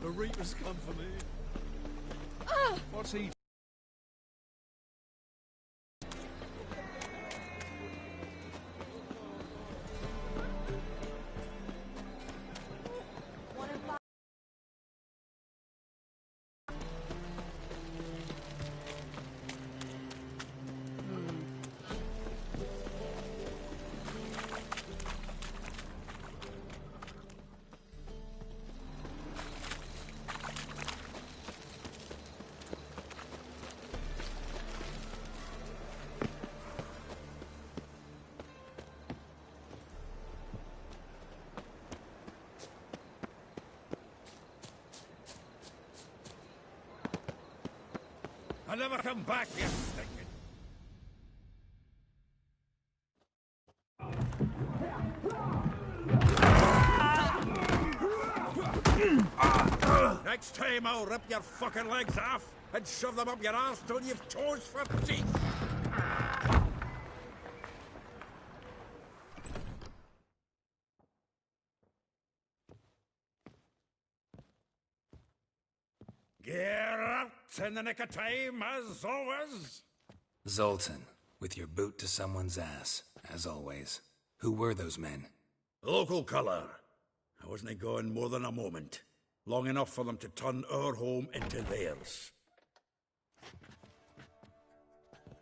The Reaper's come for me. What's he? I'll never come back, you stinking... Next time I'll rip your fucking legs off and shove them up your arse till you've toes for teeth. Geralt, in the nick of time, as always. Zoltan, with your boot to someone's ass, as always. Who were those men? Local colour. I wasn't gone more than a moment. Long enough for them to turn our home into theirs.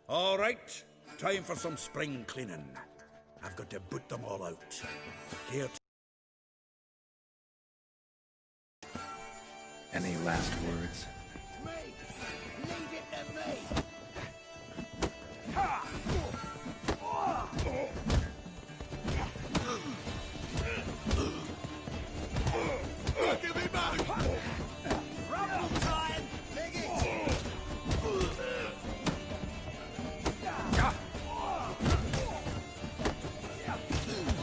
All right, time for some spring cleaning. I've got to boot them all out. Here. Any last words? Me! Leave it to me! Ha! Give me back! Rumble time! Dig it!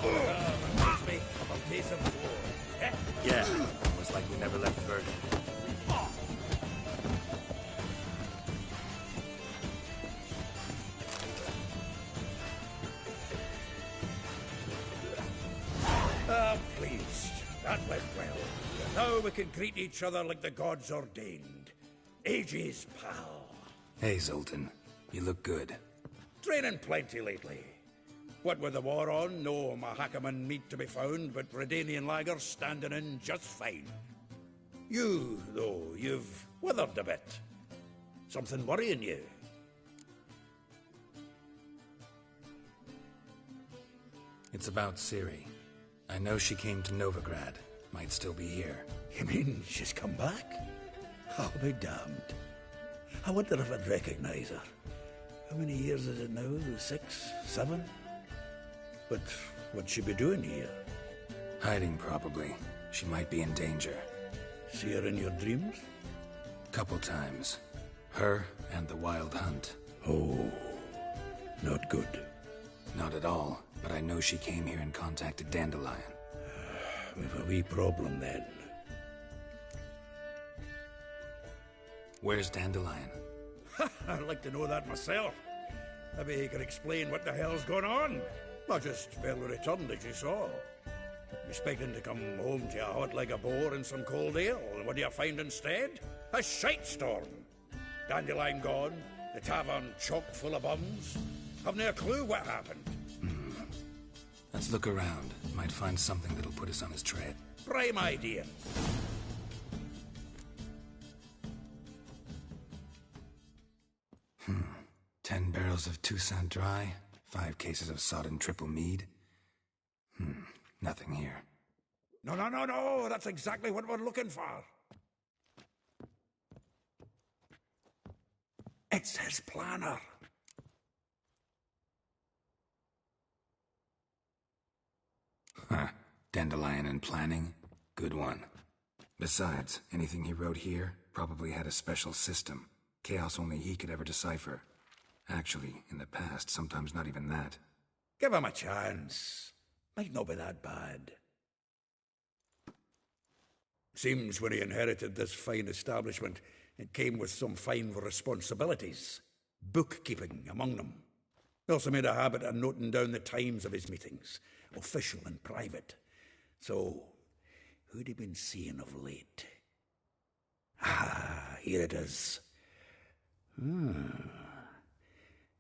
Reminds me of a piece of war. Yeah, almost like we never left Verdun. Pleased. That went well. Now we can greet each other like the gods ordained. Ages, pal. Hey, Zoltan. You look good. Training plenty lately. What with the war on, no Mahakaman meat to be found, but Redanian lagers standing in just fine. You, though, you've withered a bit. Something worrying you? It's about Ciri. I know she came to Novigrad. Might still be here. You mean she's come back? I'll be damned. I wonder if I'd recognize her. How many years is it now? 6, 7? But what'd she be doing here? Hiding, probably. She might be in danger. See her in your dreams? Couple times. Her and the Wild Hunt. Oh, not good. Not at all, but I know she came here and contacted Dandelion. We've a wee problem then. Where's Dandelion? I'd like to know that myself. Maybe he could explain what the hell's going on. Not just barely returned, as you saw. Expecting to come home to you hot like a boar and some cold ale, and what do you find instead? A shite storm. Dandelion gone, the tavern chock full of bums. Haven't a clue what happened. Let's look around. Might find something that'll put us on his tread. Prime idea. 10 barrels of Toussaint Dry, 5 cases of sodden triple mead. Nothing here. No, that's exactly what we're looking for. It's his planner. Dandelion and planning? Good one. Besides, anything he wrote here probably had a special system. Chaos only he could ever decipher. Actually, in the past, sometimes not even that. Give him a chance. Might not be that bad. Seems when he inherited this fine establishment, it came with some fine responsibilities. Bookkeeping among them. He also made a habit of noting down the times of his meetings, official and private. So, who'd he been seeing of late? here it is.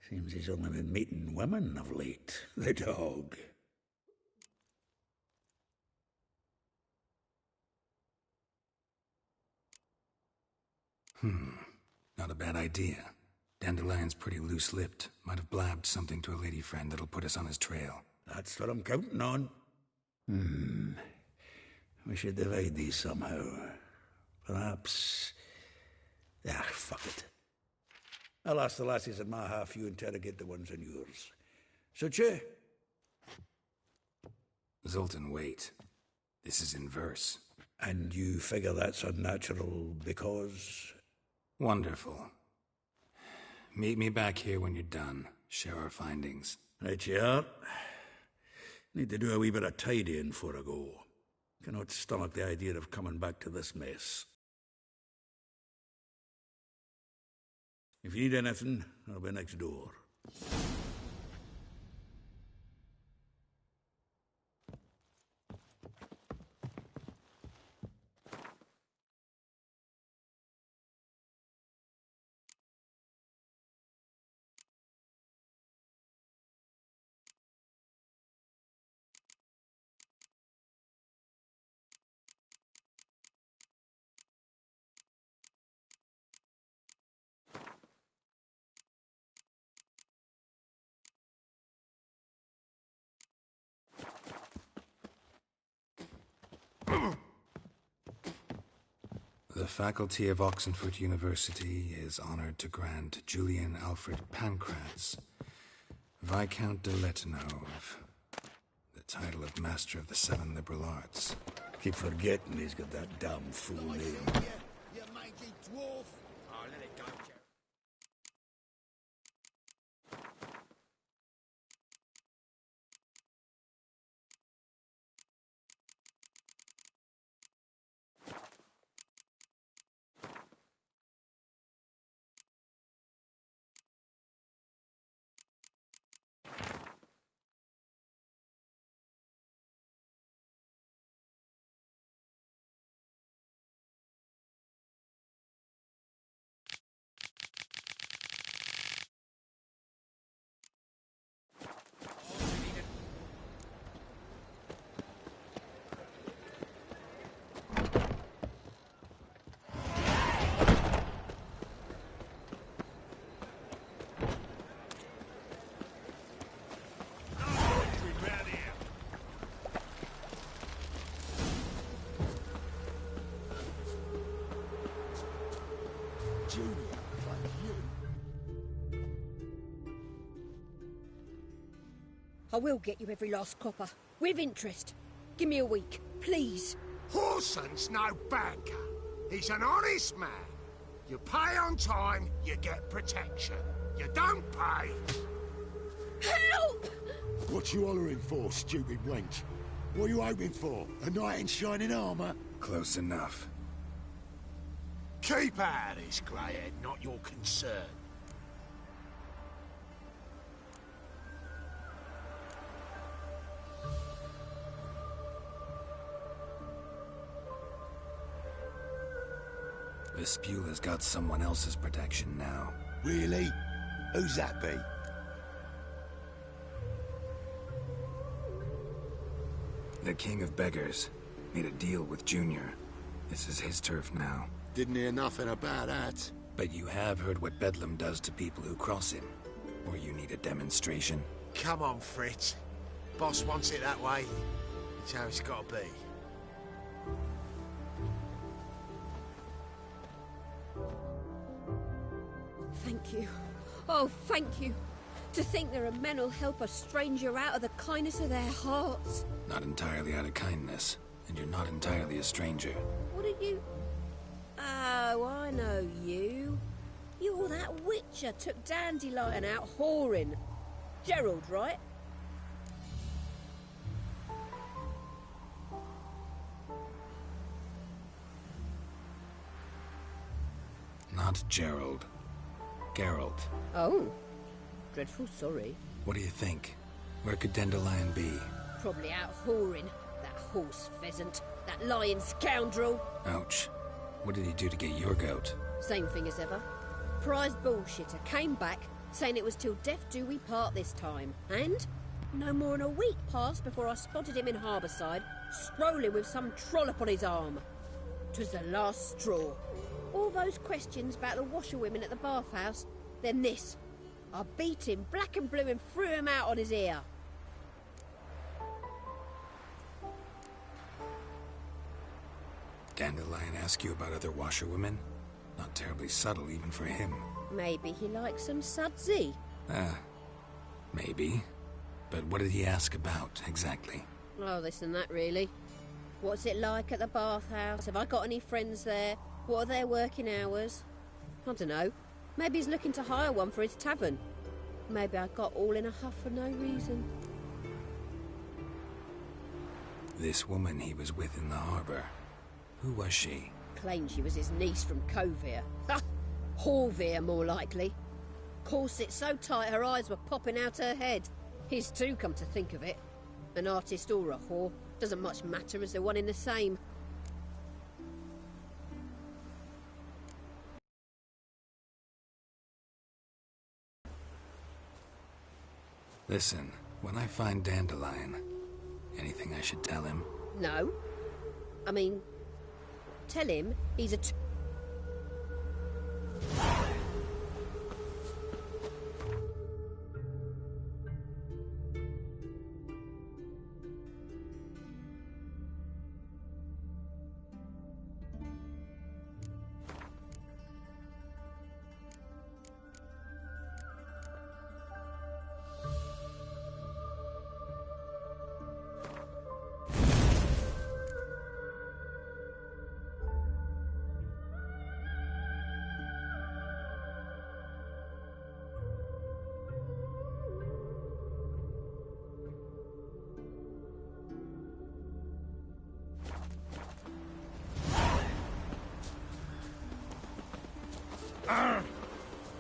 Seems he's only been meeting women of late, the dog. Not a bad idea. Dandelion's pretty loose-lipped. Might have blabbed something to a lady friend that'll put us on his trail. That's what I'm counting on. We should divide these somehow. Perhaps... fuck it. I'll ask the lassies in my half, you interrogate the ones in yours. Suche? Zoltan, wait. This is in verse. And you figure that's unnatural because... Wonderful. Meet me back here when you're done. Share our findings. Right you are. Need to do a wee bit of tidying before I go. Cannot stomach the idea of coming back to this mess. If you need anything, I'll be next door. The faculty of Oxenford University is honored to grant Julian Alfred Pancratz, Viscount de Letenhove, the title of Master of the Seven Liberal Arts. Keep forgetting he's got that damn full name. You mangy dwarf! Oh, let it go, Jerry. Junior, like you. I will get you every last copper, with interest. Give me a week, please. Horson's no banker. He's an honest man. You pay on time, you get protection. You don't pay... Help! What you hollering for, stupid wench? What are you hoping for? A knight in shining armour? Close enough. Keep out of this, Greyhead, not your concern. Vespula's got someone else's protection now. Really? Who's that be? The King of Beggars made a deal with Junior. This is his turf now. Didn't hear nothing about that. But you have heard what Bedlam does to people who cross him. Or you need a demonstration? Come on, Fritz. Boss wants it that way. It's how it's got to be. Thank you. Oh, thank you. To think there are men who'll help a stranger out of the kindness of their hearts. Not entirely out of kindness. And you're not entirely a stranger. What are you... Oh, I know you. You're that witcher took Dandelion out whoring. Gerald, right? Not Gerald. Geralt. Oh. Dreadful sorry. What do you think? Where could Dandelion be? Probably out whoring. That horse pheasant. That lying scoundrel. Ouch. What did he do to get your goat? Same thing as ever. Prize bullshitter came back saying it was till death do we part this time. And no more than a week passed before I spotted him in Harbourside, strolling with some trollop on his arm. 'Twas the last straw. All those questions about the washerwomen at the bathhouse, then this. I beat him black and blue and threw him out on his ear. Dandelion ask you about other washerwomen? Not terribly subtle even for him. Maybe he likes some sudsy. Maybe. But what did he ask about, exactly? Oh, this and that, really. What's it like at the bathhouse? Have I got any friends there? What are their working hours? I don't know. Maybe he's looking to hire one for his tavern. Maybe I got all in a huff for no reason. This woman he was with in the harbour. Who was she? Claimed she was his niece from Kovir. Ha! Horvir, more likely. Corset so tight her eyes were popping out her head. His too, come to think of it. An artist or a whore. Doesn't much matter as they're one in the same. Listen, when I find Dandelion, anything I should tell him? No. I mean, tell him he's a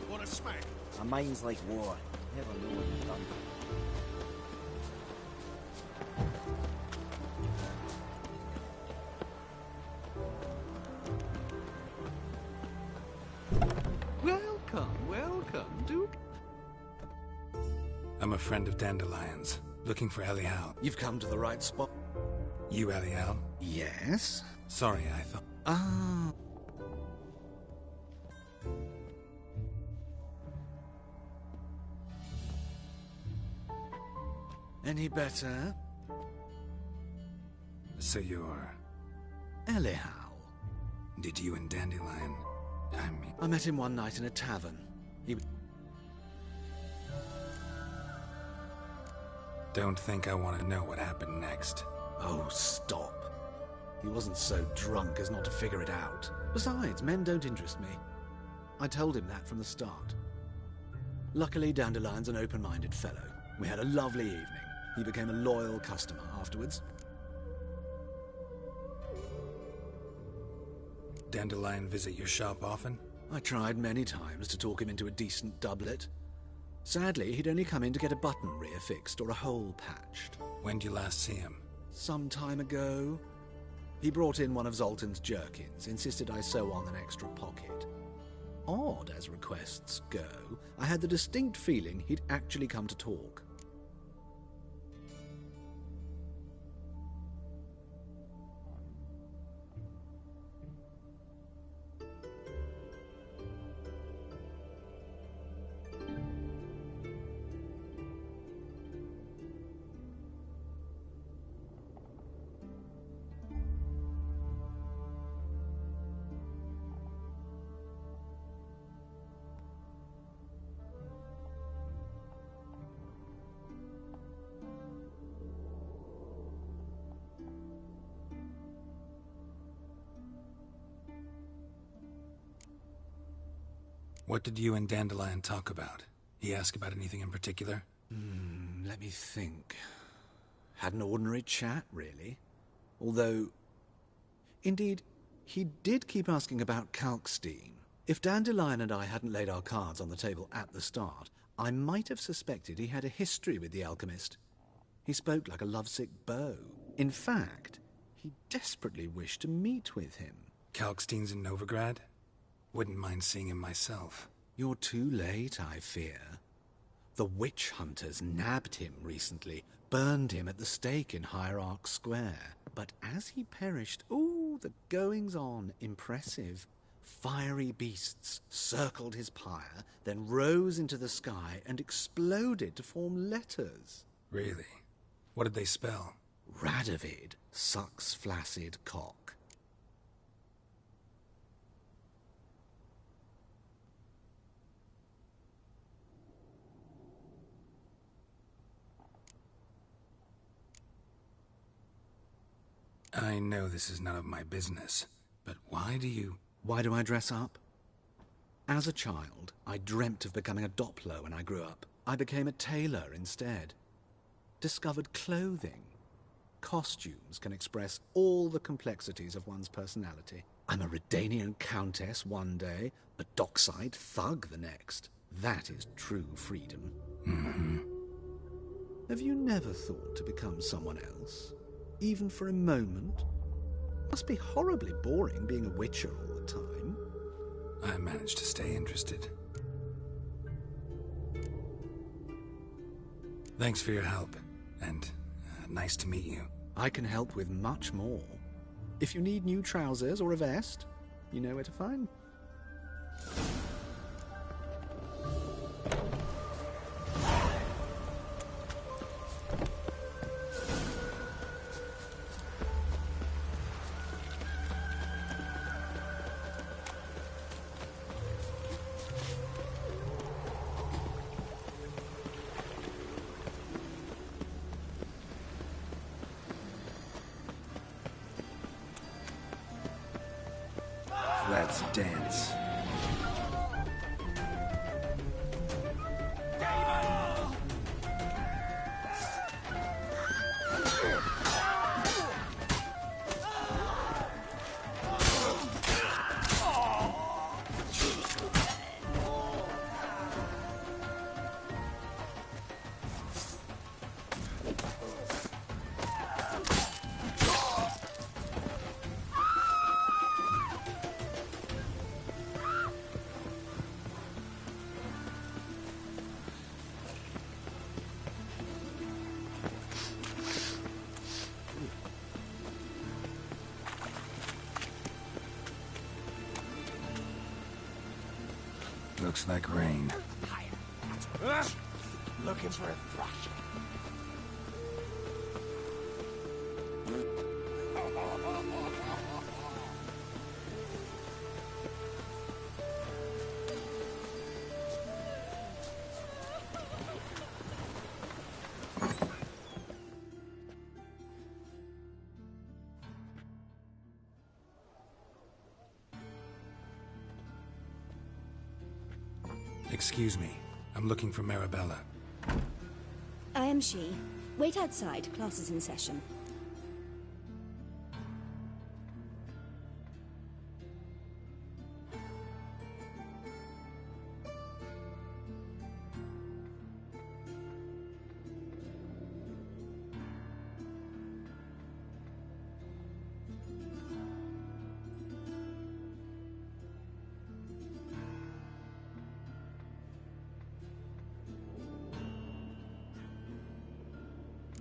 What a smack. A mind's like war. Never know what you've done. Welcome, Duke. I'm a friend of Dandelion's, looking for Elial. You've come to the right spot. You Elial? Yes? Sorry, I thought... Ah. Any better? So you're... Elial. Did you and Dandelion... I met him one night in a tavern. Don't think I want to know what happened next. Oh, stop. He wasn't so drunk as not to figure it out. Besides, men don't interest me. I told him that from the start. Luckily, Dandelion's an open-minded fellow. We had a lovely evening. He became a loyal customer afterwards. Dandelion visit your shop often? I tried many times to talk him into a decent doublet. Sadly, he'd only come in to get a button reaffixed or a hole patched. When did you last see him? Some time ago. He brought in one of Zoltan's jerkins, insisted I sew on an extra pocket. Odd as requests go, I had the distinct feeling he'd actually come to talk. What did you and Dandelion talk about? He asked about anything in particular? Let me think. Had an ordinary chat, really. Although... Indeed, he did keep asking about Kalkstein. If Dandelion and I hadn't laid our cards on the table at the start, I might have suspected he had a history with the alchemist. He spoke like a lovesick beau. In fact, he desperately wished to meet with him. Kalkstein's in Novigrad? Wouldn't mind seeing him myself. You're too late, I fear. The witch hunters nabbed him recently, burned him at the stake in Hierarch Square. But as he perished, ooh, the goings-on, impressive. Fiery beasts circled his pyre, then rose into the sky and exploded to form letters. Really? What did they spell? Radovid sucks flaccid cock. I know this is none of my business, but why do you... Why do I dress up? As a child, I dreamt of becoming a Doppler when I grew up. I became a tailor instead. Discovered clothing. Costumes can express all the complexities of one's personality. I'm a Redanian countess one day, a dockside thug the next. That is true freedom. Mm-hmm. Have you never thought to become someone else? Even for a moment? Must be horribly boring being a witcher all the time. I managed to stay interested. Thanks for your help, and nice to meet you. I can help with much more. If you need new trousers or a vest, you know where to find. Let's dance. Looks like rain. Looking for a thrush. Excuse me. I'm looking for Marabella. I am she. Wait outside. Class is in session.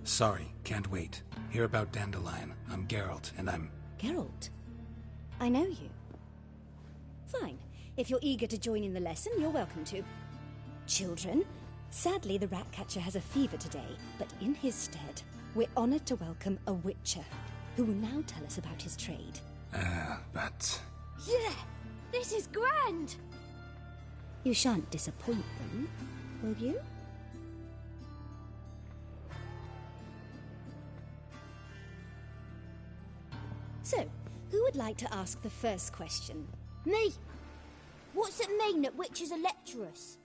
Sorry, can't wait. Hear about Dandelion. I'm Geralt, and I'm... Geralt? I know you. Fine. If you're eager to join in the lesson, you're welcome to. Children, sadly the Ratcatcher has a fever today, but in his stead, we're honored to welcome a Witcher, who will now tell us about his trade. But... Yeah! This is grand! You shan't disappoint them, will you? So, who would like to ask the first question? Me! What's it mean that witches are lecturers?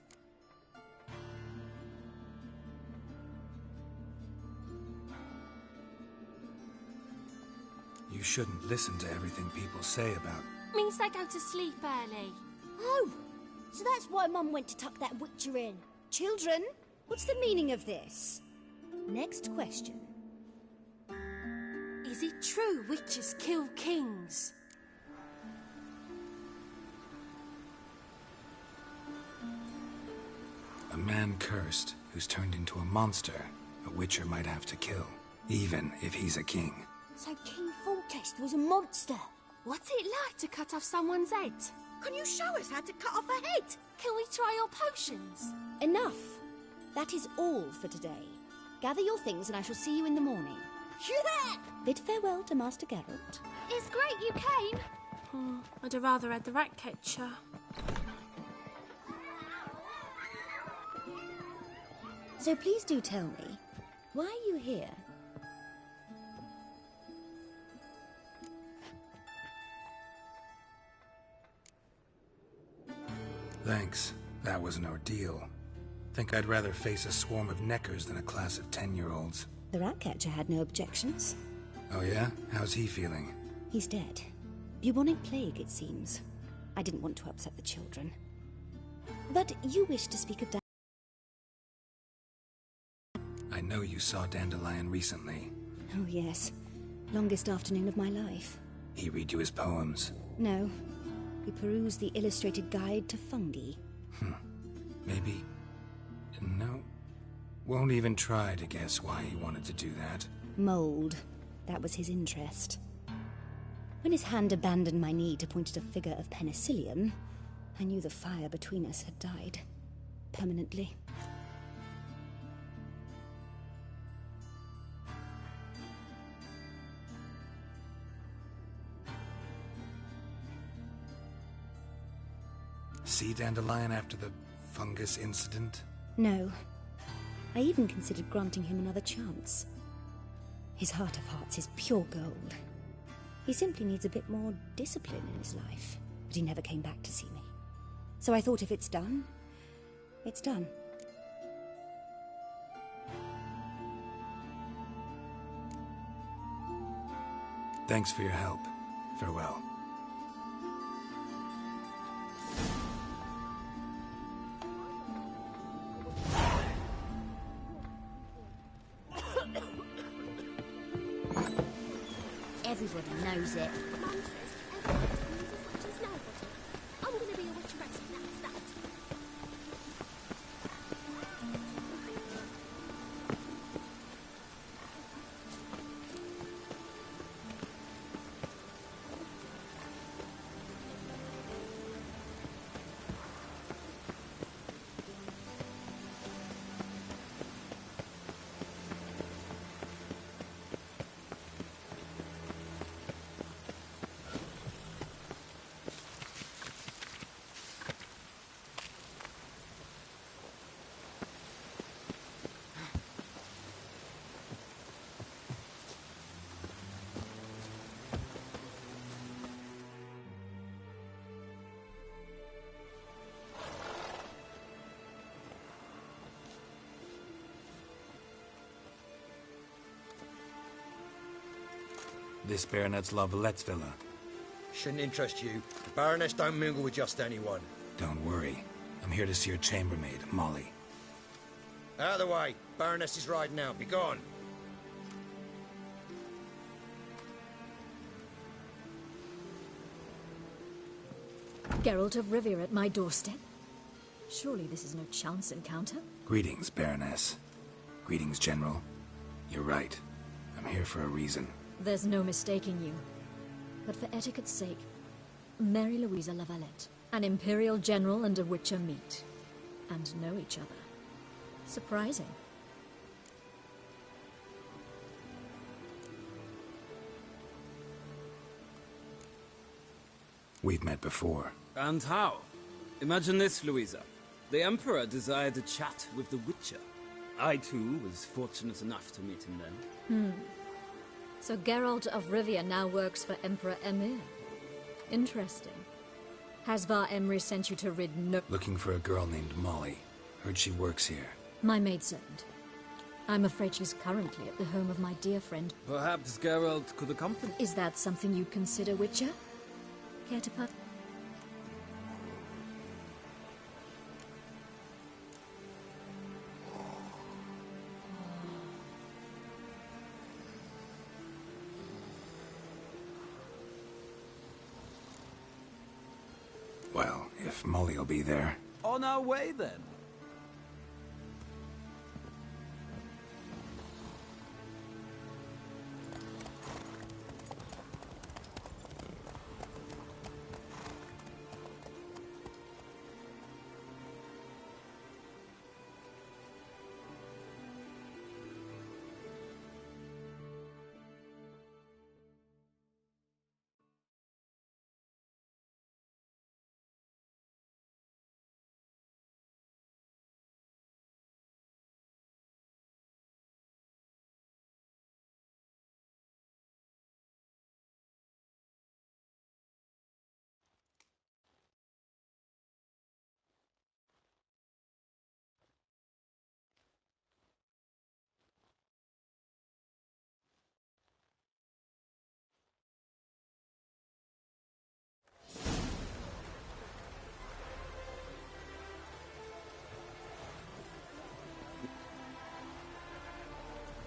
You shouldn't listen to everything people say about... Means they go to sleep early. Oh! So that's why Mum went to tuck that witcher in. Children, what's the meaning of this? Next question. Is it true witches kill kings? man cursed who's turned into a monster a Witcher might have to kill, even if he's a king. So King Foltest was a monster. What's it like to cut off someone's head? Can you show us how to cut off a head? Can we try your potions? Enough. That is all for today. Gather your things and I shall see you in the morning. Yeah! Bid farewell to Master Geralt. It's great you came. Oh, I'd have rather had the rat catcher. So please do tell me, why are you here? Thanks. That was an ordeal. Think I'd rather face a swarm of neckers than a class of 10-year-olds. The Ratcatcher had no objections. Oh yeah? How's he feeling? He's dead. Bubonic plague, it seems. I didn't want to upset the children. But you wish to speak of I know you saw Dandelion recently. Oh yes. Longest afternoon of my life. He read you his poems? No. We perused the illustrated guide to fungi. Maybe. No. Won't even try to guess why he wanted to do that. Mold. That was his interest. When his hand abandoned my knee to point at a figure of penicillium, I knew the fire between us had died. Permanently. See Dandelion after the fungus incident? No. I even considered granting him another chance. His heart of hearts is pure gold. He simply needs a bit more discipline in his life. But he never came back to see me. So I thought if it's done, it's done. Thanks for your help. Farewell. Everybody knows it. Mum says everybody knows as much as nobody. I'm going to be a witcheress, and that's that. This Baronet's La Vallette's villa. Shouldn't interest you. The Baroness don't mingle with just anyone. Don't worry. I'm here to see your chambermaid, Molly. Out of the way. Baroness is riding out. Be gone. Geralt of Rivia at my doorstep? Surely this is no chance encounter? Greetings, Baroness. Greetings, General. You're right. I'm here for a reason. There's no mistaking you. But for etiquette's sake, Mary Louisa La Valette, an Imperial General and a Witcher meet. And know each other. Surprising. We've met before. And how? Imagine this, Louisa. The Emperor desired a chat with the Witcher. I, too, was fortunate enough to meet him then. So Geralt of Rivia now works for Emperor Emhyr. Interesting. Has Var Emry sent you to rid no— Looking for a girl named Molly. Heard she works here. My maidservant. I'm afraid she's currently at the home of my dear friend. Perhaps Geralt could accompany. Is that something you'd consider, Witcher? Care to put? Well, if Molly'll be there. On our way, then.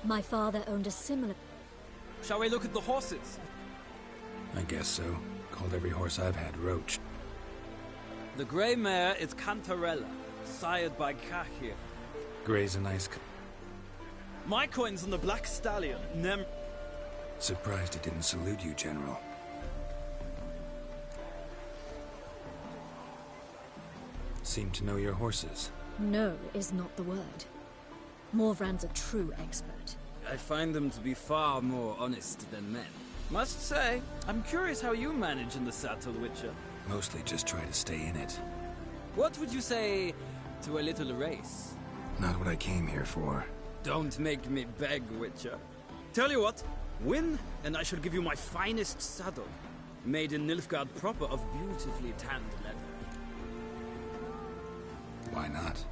My father owned a similar... Shall we look at the horses? I guess so. Called every horse I've had Roach. The grey mare is Cantarella, sired by Kahir. Grey's a nice... My coin's on the black stallion, Surprised it didn't salute you, General. Seem to know your horses. No is not the word. Morvran's a true expert. I find them to be far more honest than men. Must say, I'm curious how you manage in the saddle, Witcher. Mostly just try to stay in it. What would you say to a little race? Not what I came here for. Don't make me beg, Witcher. Tell you what, win, and I shall give you my finest saddle. Made in Nilfgaard proper of beautifully tanned leather. Why not?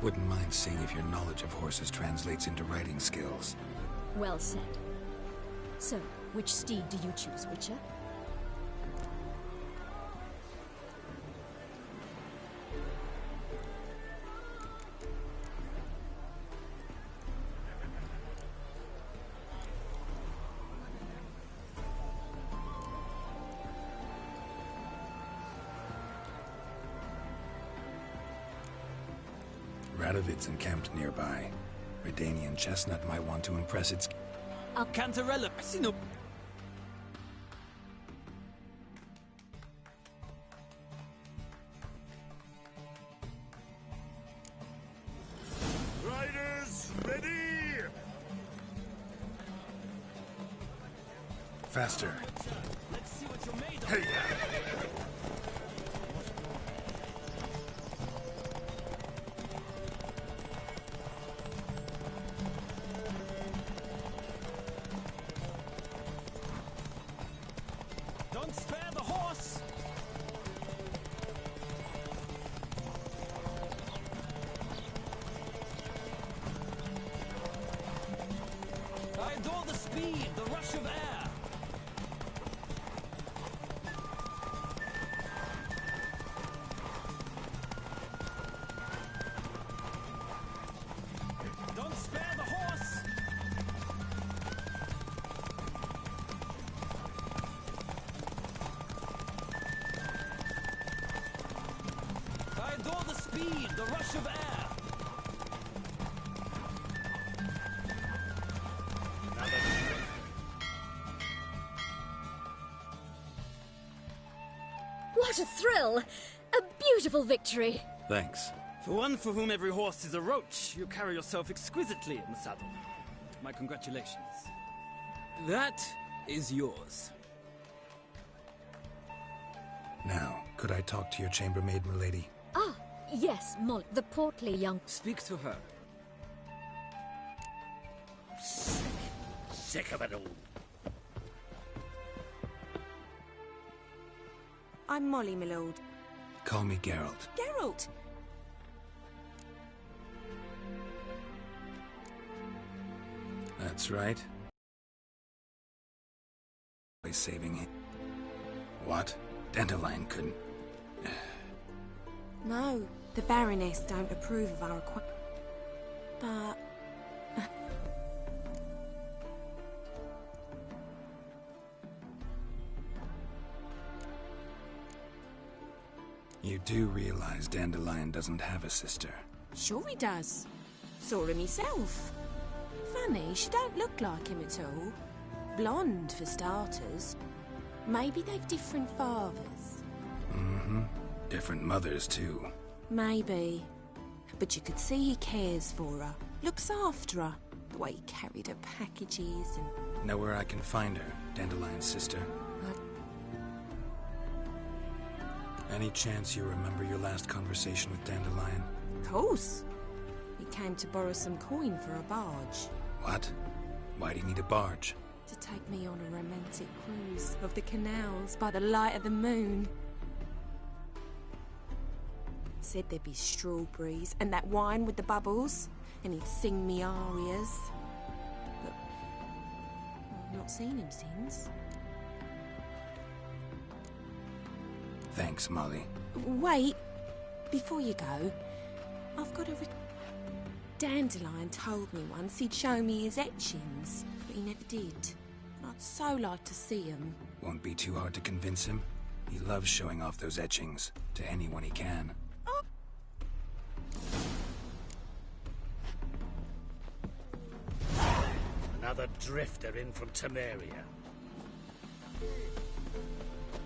Wouldn't mind seeing if your knowledge of horses translates into riding skills. Well said. So, which steed do you choose, Witcher? Radovid's encamped nearby. Redanian chestnut might want to impress its... Cantarella, Sino... Riders, ready! Faster. Let's see what you're made of. Hey! Don't spare the horse! I adore the speed, the rush of air. Don't spare the horse! I adore the speed, the rush of air. What a thrill! A beautiful victory! Thanks. For one for whom every horse is a roach, you carry yourself exquisitely in the saddle. My congratulations. That is yours. Now, could I talk to your chambermaid, milady? Ah, yes, Molly, the portly young... Speak to her. Sick of it all. I'm Molly, my lord. Call me Geralt. Geralt! That's right. By saving it. What? Dandelion couldn't... No, the Baroness don't approve of our request. But... You do realize Dandelion doesn't have a sister. Sure he does. Saw him himself. Funny, she don't look like him at all. Blonde, for starters. Maybe they've different fathers. Mm-hmm. Different mothers, too. Maybe. But you could see he cares for her. Looks after her. The way he carried her packages and... Know where I can find her, Dandelion's sister? Any chance you remember your last conversation with Dandelion? Of course. He came to borrow some coin for a barge. What? Why do you need a barge? To take me on a romantic cruise of the canals by the light of the moon. Said there'd be strawberries and that wine with the bubbles, and he'd sing me arias. But I've not seen him since. Thanks, Molly. Wait, before you go, I've got a Dandelion told me once he'd show me his etchings, but he never did. And I'd so like to see them. Won't be too hard to convince him. He loves showing off those etchings to anyone he can. Another drifter in from Temeria.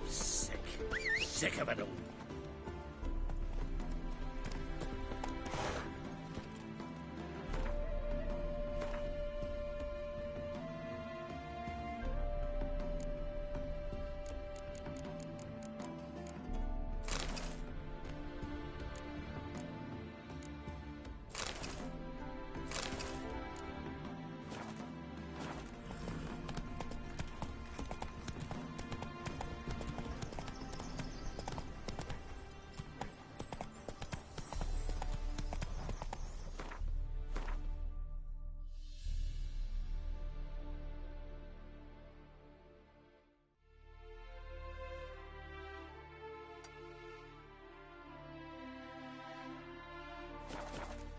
Sick of it all.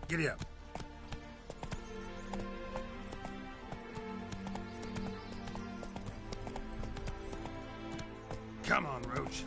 Giddy up. Come on, Roach.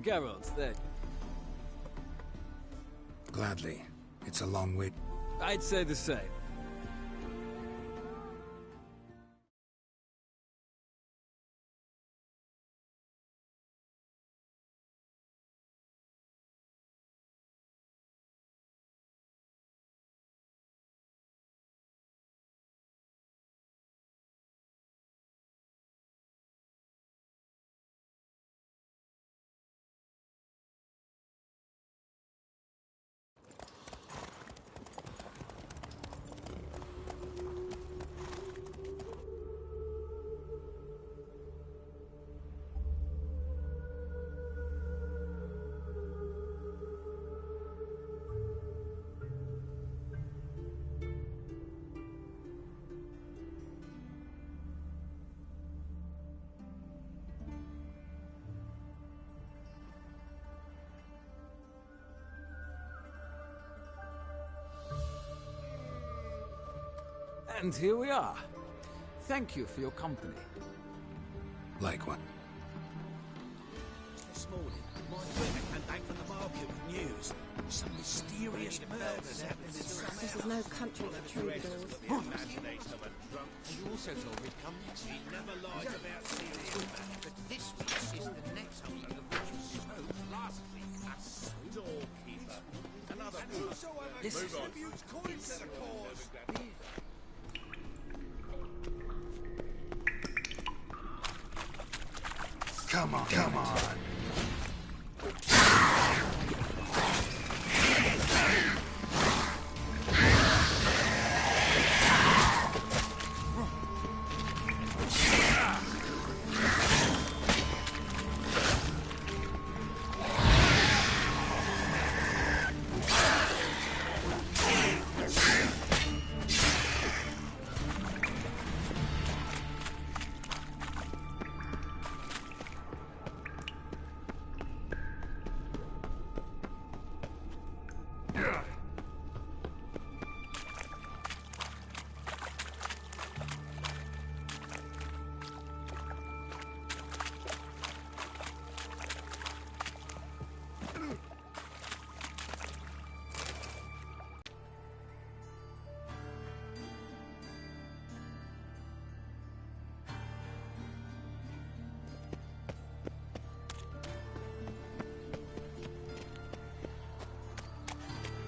Geralt, there. Gladly. It's a long way. I'd say the same. And here we are. Thank you for your company. Like what? This morning, my women came back from the market with news. Some mysterious murders happened in some This is no country for troubadours. And you also told me come next week. Never lied about serious matters. But this week is the next week of which you spoke last week. A storekeeper. Another Listen, tributes coins to the cause. Come on, come on.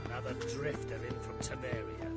Another drifter in from Temeria.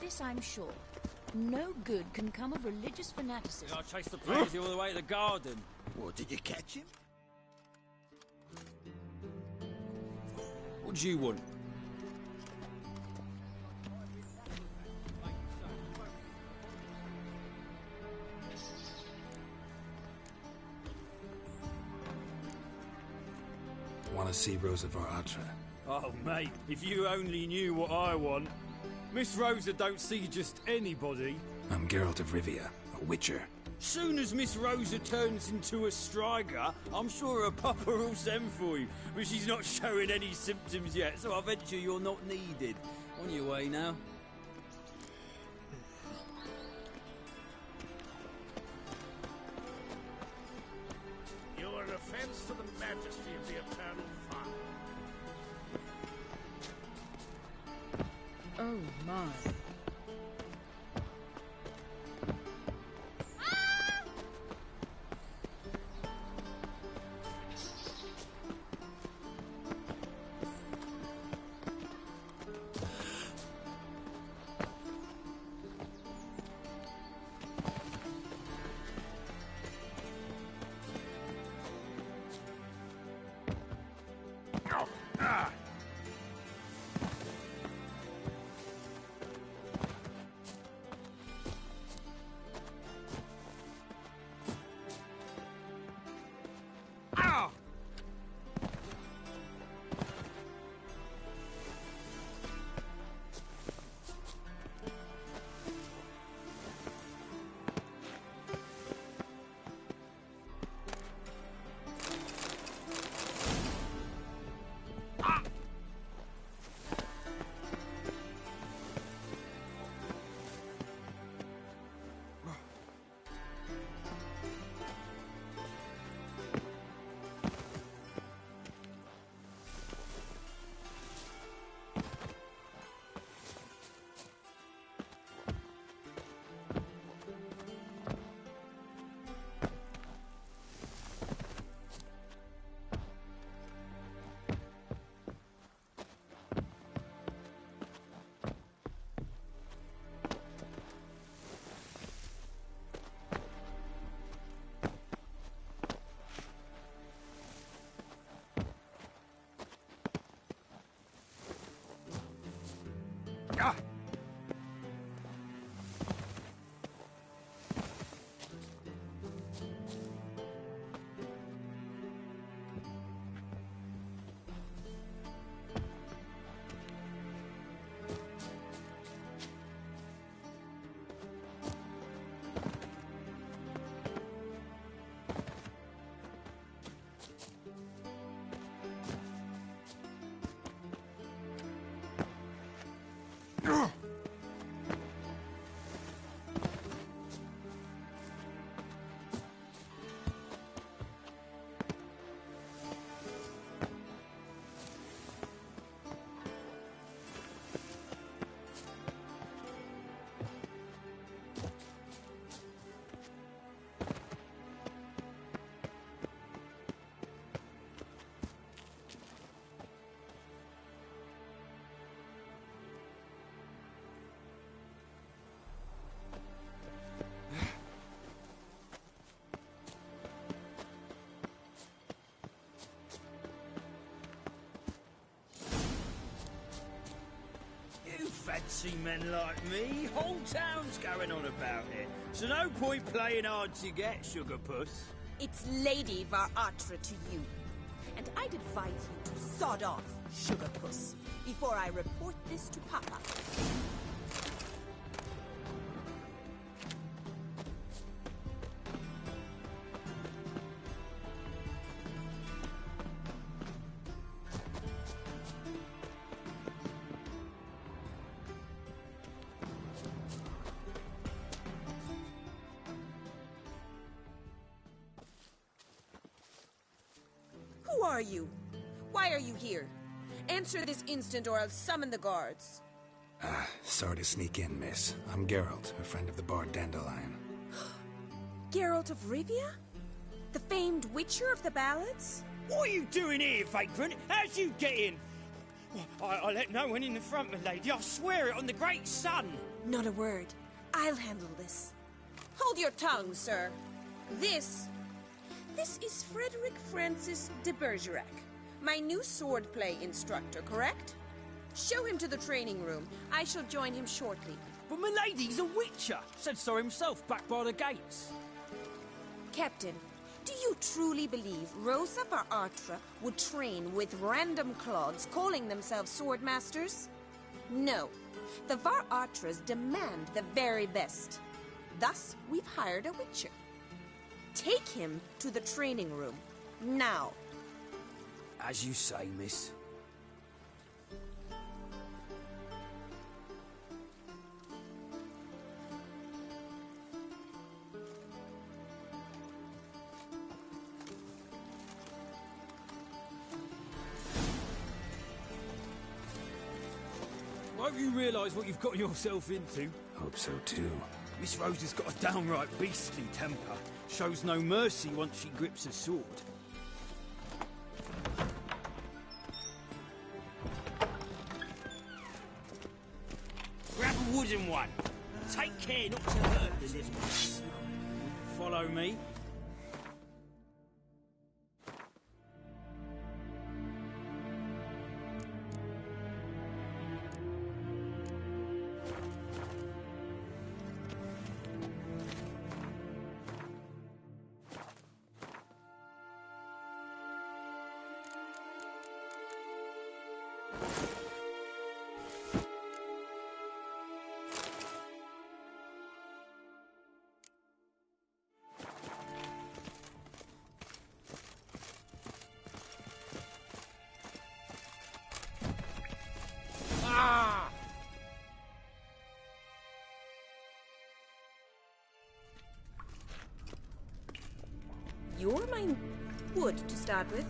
this I'm sure. No good can come of religious fanaticism. I'll chase the crazy all the way to the garden. What, did you catch him? What do you want? Want to see Rosa Varatra? Oh, mate, if you only knew what I want. Miss Rosa don't see just anybody. I'm Geralt of Rivia, a witcher. Soon as Miss Rosa turns into a striker, I'm sure her papa will send for you. But she's not showing any symptoms yet, so I venture you're not needed. On your way now. You are an offense to the majesty of the Eternal Father. Oh my. Fancy men like me, whole town's going on about it. So no point playing hard to get, sugar puss. It's Lady Varatra to you. And I'd advise you to sod off, sugar puss, before I report this to Papa. Who are you? Why are you here? Answer this instant or I'll summon the guards. Sorry to sneak in, miss. I'm Geralt, a friend of the bard Dandelion. Geralt of Rivia? The famed witcher of the ballads? What are you doing here, vagrant? How'd you get in? I let no one in the front, my lady. I swear it on the great sun. Not a word. I'll handle this. Hold your tongue, sir. This is Frederick Francis de Bergerac, my new swordplay instructor, correct? Show him to the training room. I shall join him shortly. But milady's a witcher. Said so himself back by the gates. Captain, do you truly believe Rosa var Artra would train with random clods calling themselves sword masters? No. The var Artras demand the very best. Thus, we've hired a witcher. Take him to the training room. Now. As you say, miss. Hope you realise what you've got yourself into. Hope so too. Miss Rose has got a downright beastly temper. Shows no mercy once she grips a sword. Grab a wooden one. Take care not to hurt the little one. Follow me. You're my wood to start with.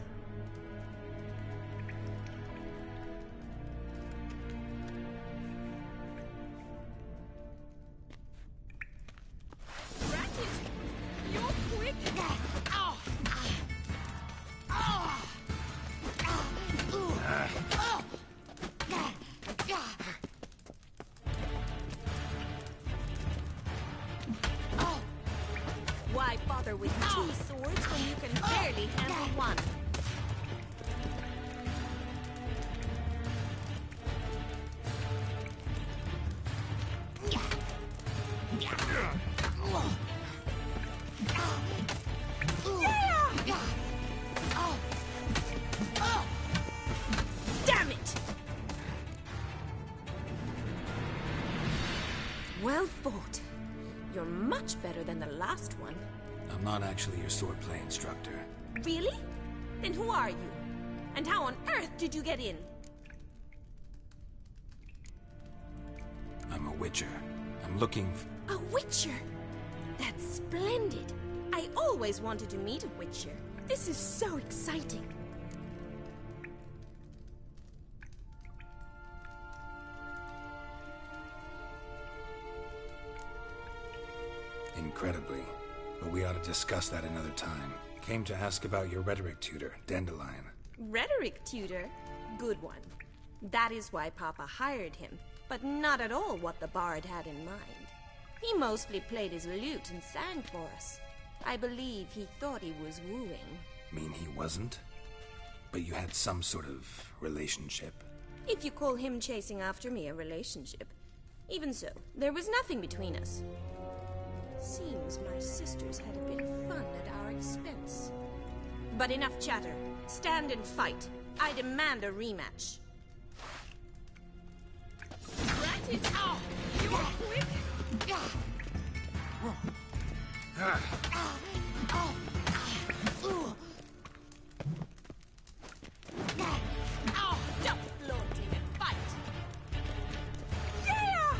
Why bother with two swords when you can barely handle one? Damn it! Well fought. You're much better than the last one. I'm not actually your swordplay instructor. Really? Then who are you? And how on earth did you get in? I'm a witcher. I'm looking A witcher? That's splendid. I always wanted to meet a witcher. This is so exciting. Incredibly. But we ought to discuss that another time. Came to ask about your rhetoric tutor, Dandelion. Rhetoric tutor? Good one. That is why Papa hired him, but not at all what the bard had in mind. He mostly played his lute and sang for us. I believe he thought he was wooing. Mean he wasn't? But you had some sort of relationship? If you call him chasing after me a relationship. Even so, there was nothing between us. Seems my sisters had a bit of fun at our expense. But enough chatter. Stand and fight. I demand a rematch. Granted! Oh, you are quick! Oh, stop floating and fight! Yeah!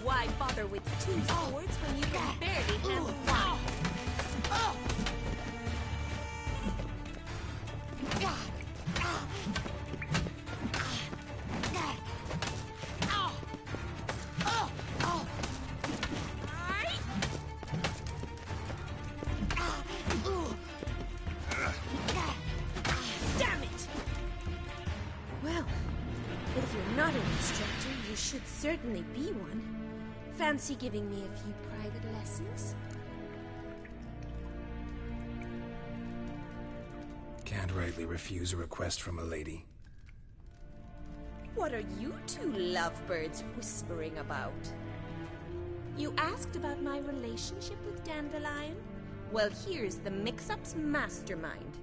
Why bother with two swords when you can barely handle one? instructor, you should certainly be one. Fancy giving me a few private lessons? Can't rightly refuse a request from a lady. What are you two lovebirds whispering about? You asked about my relationship with Dandelion? Well, here's the mix-up's mastermind.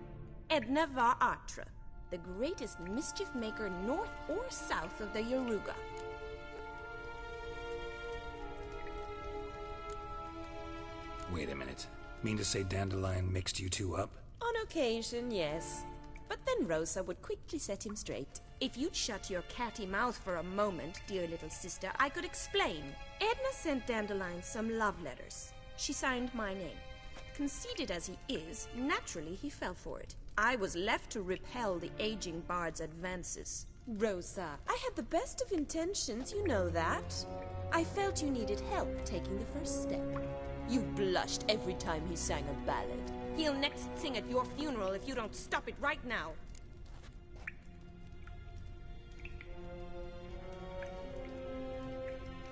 Edna var Atra, the greatest mischief maker north or south of the Yaruga. Wait a minute. Mean to say Dandelion mixed you two up? On occasion, yes. But then Rosa would quickly set him straight. If you'd shut your catty mouth for a moment, dear little sister, I could explain. Edna sent Dandelion some love letters. She signed my name. Conceited as he is, naturally he fell for it. I was left to repel the aging bard's advances. Rosa, I had the best of intentions, you know that. I felt you needed help taking the first step. You blushed every time he sang a ballad. He'll next sing at your funeral if you don't stop it right now.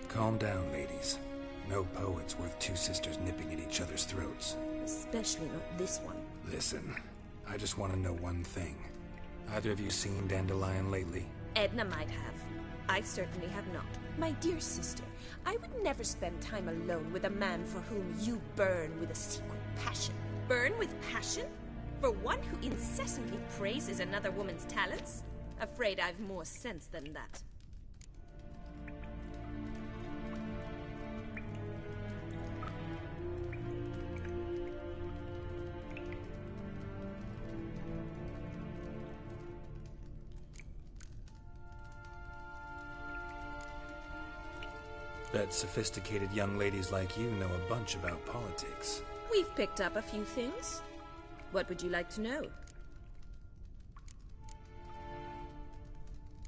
Calm down, ladies. No poet's worth two sisters nipping at each other's throats. Especially not this one. Listen, I just want to know one thing. Either of you seen Dandelion lately? Edna might have. I certainly have not. My dear sister, I would never spend time alone with a man for whom you burn with a secret passion. Burn with passion? For one who incessantly praises another woman's talents? Afraid I've more sense than that. Bet sophisticated young ladies like you know a bunch about politics. We've picked up a few things. What would you like to know?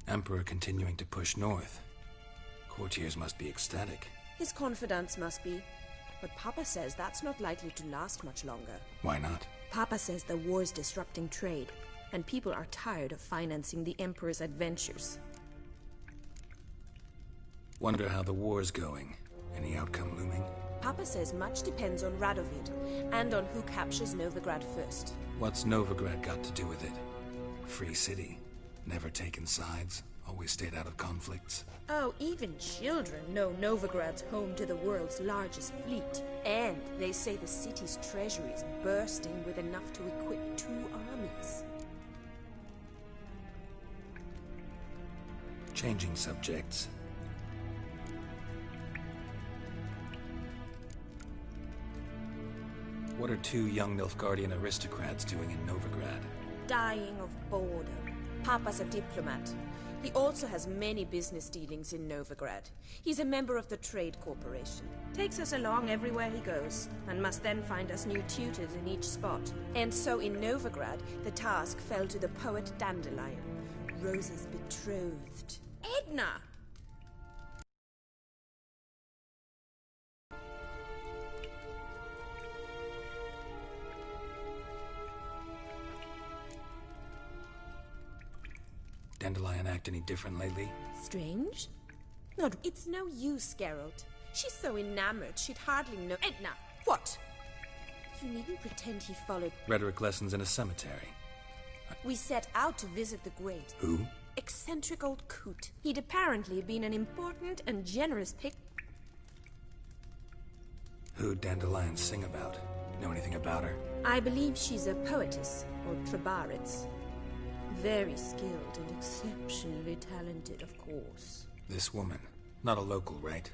Emperor continuing to push north. Courtiers must be ecstatic. His confidants must be. But Papa says that's not likely to last much longer. Why not? Papa says the war's disrupting trade, and people are tired of financing the Emperor's adventures. Wonder how the war's going. Any outcome looming? Papa says much depends on Radovid, and on who captures Novigrad first. What's Novigrad got to do with it? Free city. Never taken sides. Always stayed out of conflicts. Oh, even children know Novigrad's home to the world's largest fleet. And they say the city's treasury is bursting with enough to equip 2 armies. Changing subjects. What are 2 young Nilfgaardian aristocrats doing in Novigrad? Dying of boredom. Papa's a diplomat. He also has many business dealings in Novigrad. He's a member of the Trade Corporation. Takes us along everywhere he goes, and must then find us new tutors in each spot. And so in Novigrad, the task fell to the poet Dandelion, Rosa's betrothed. Edna! Dandelion act any different lately? Strange? No, it's no use, Geralt. She's so enamored she'd hardly know. Edna! What? You needn't pretend he followed. Rhetoric lessons in a cemetery. We set out to visit the graves. Who? Eccentric old coot. He'd apparently been an important and generous pick. Who'd Dandelion sing about? Know anything about her? I believe she's a poetess, or Trebaritz. Very skilled and exceptionally talented, of course. This woman. Not a local, right?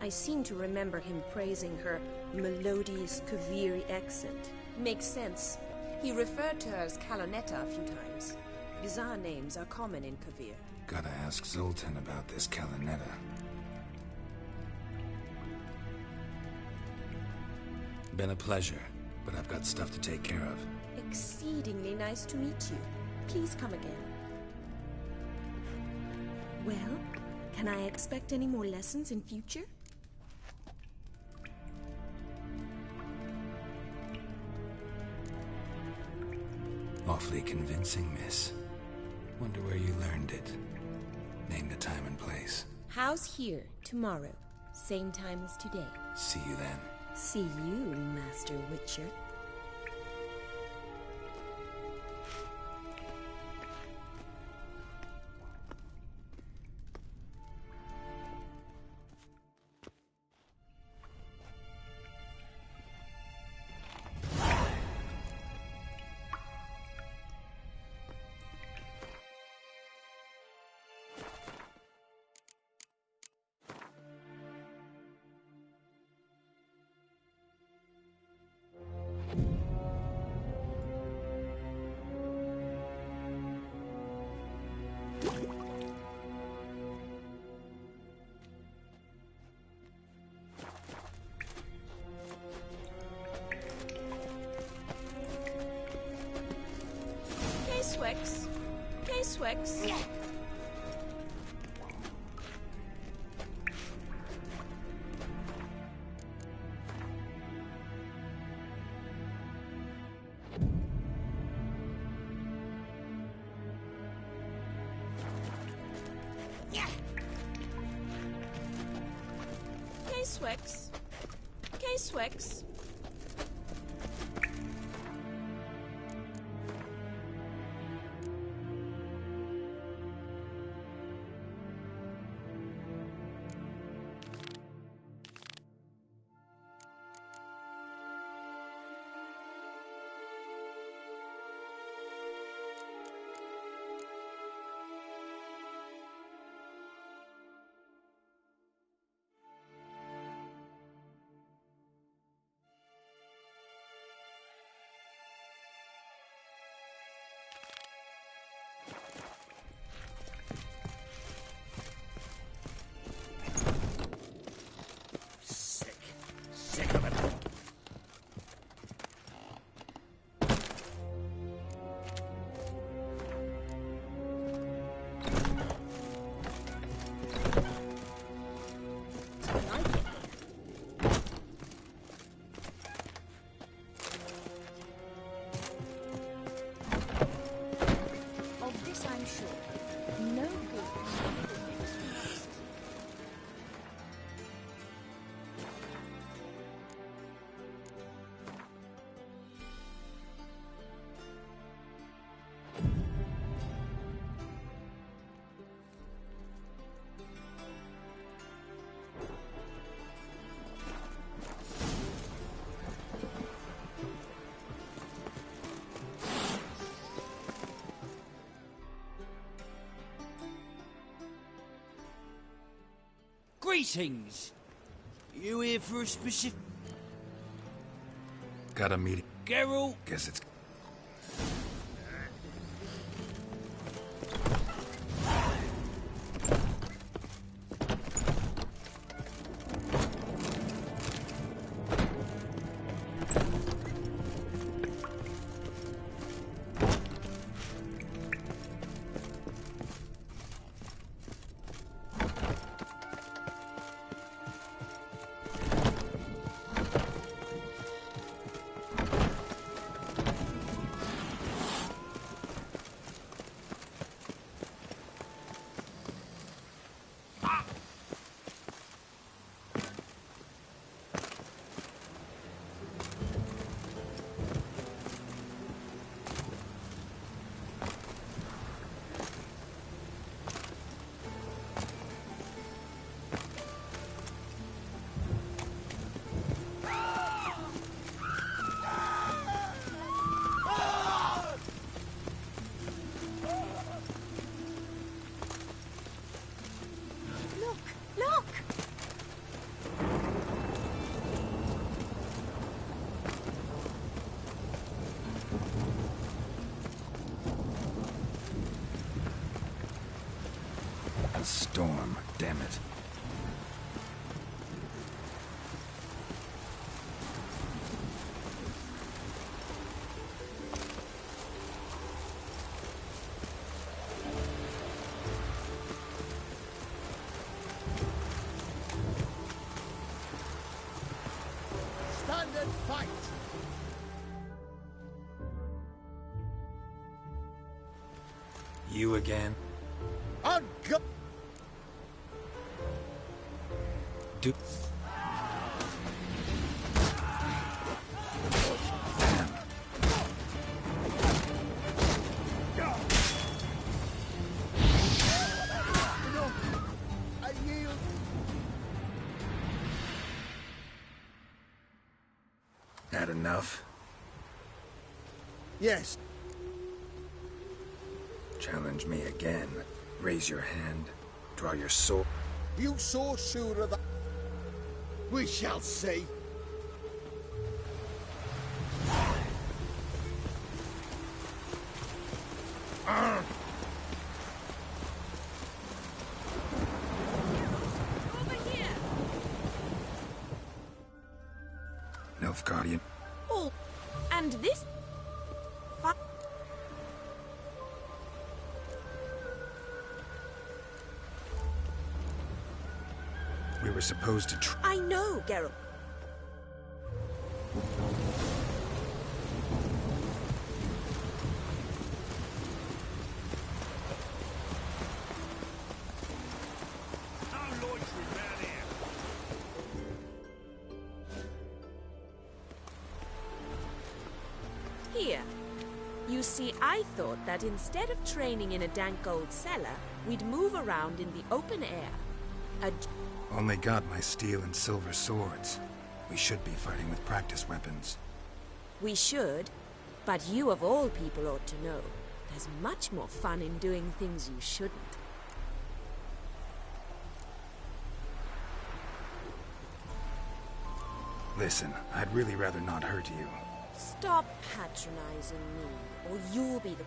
I seem to remember him praising her melodious Kaviri accent. Makes sense. He referred to her as Kalonetta a few times. Bizarre names are common in Kavir. Gotta ask Zoltan about this Kalonetta. Been a pleasure, but I've got stuff to take care of. Exceedingly nice to meet you. Please come again. Well, can I expect any more lessons in future? Awfully convincing, miss. Wonder where you learned it. Named a time and place. House here, tomorrow. Same time as today. See you then. See you, Master Witcher. K-Swex. K-Swex. K-Swex. K-Swex. Sick of it. Of this I'm sure. No good. Greetings! You here for a specific... Got a meeting. Geralt? Guess it's... A storm, damn it. Stand and fight! You again? On go! do... Had enough? Yes. Challenge me again. Raise your hand. Draw your sword. You so sure of that? We shall see. Nilfgaardian. Oh, and this... We were supposed to I know, Geralt. Here. You see, I thought that instead of training in a dank old cellar, we'd move around in the open air. Only got my steel and silver swords. We should be fighting with practice weapons. We should, but you of all people ought to know. There's much more fun in doing things you shouldn't. Listen, I'd really rather not hurt you. Stop patronizing me, or you'll be the...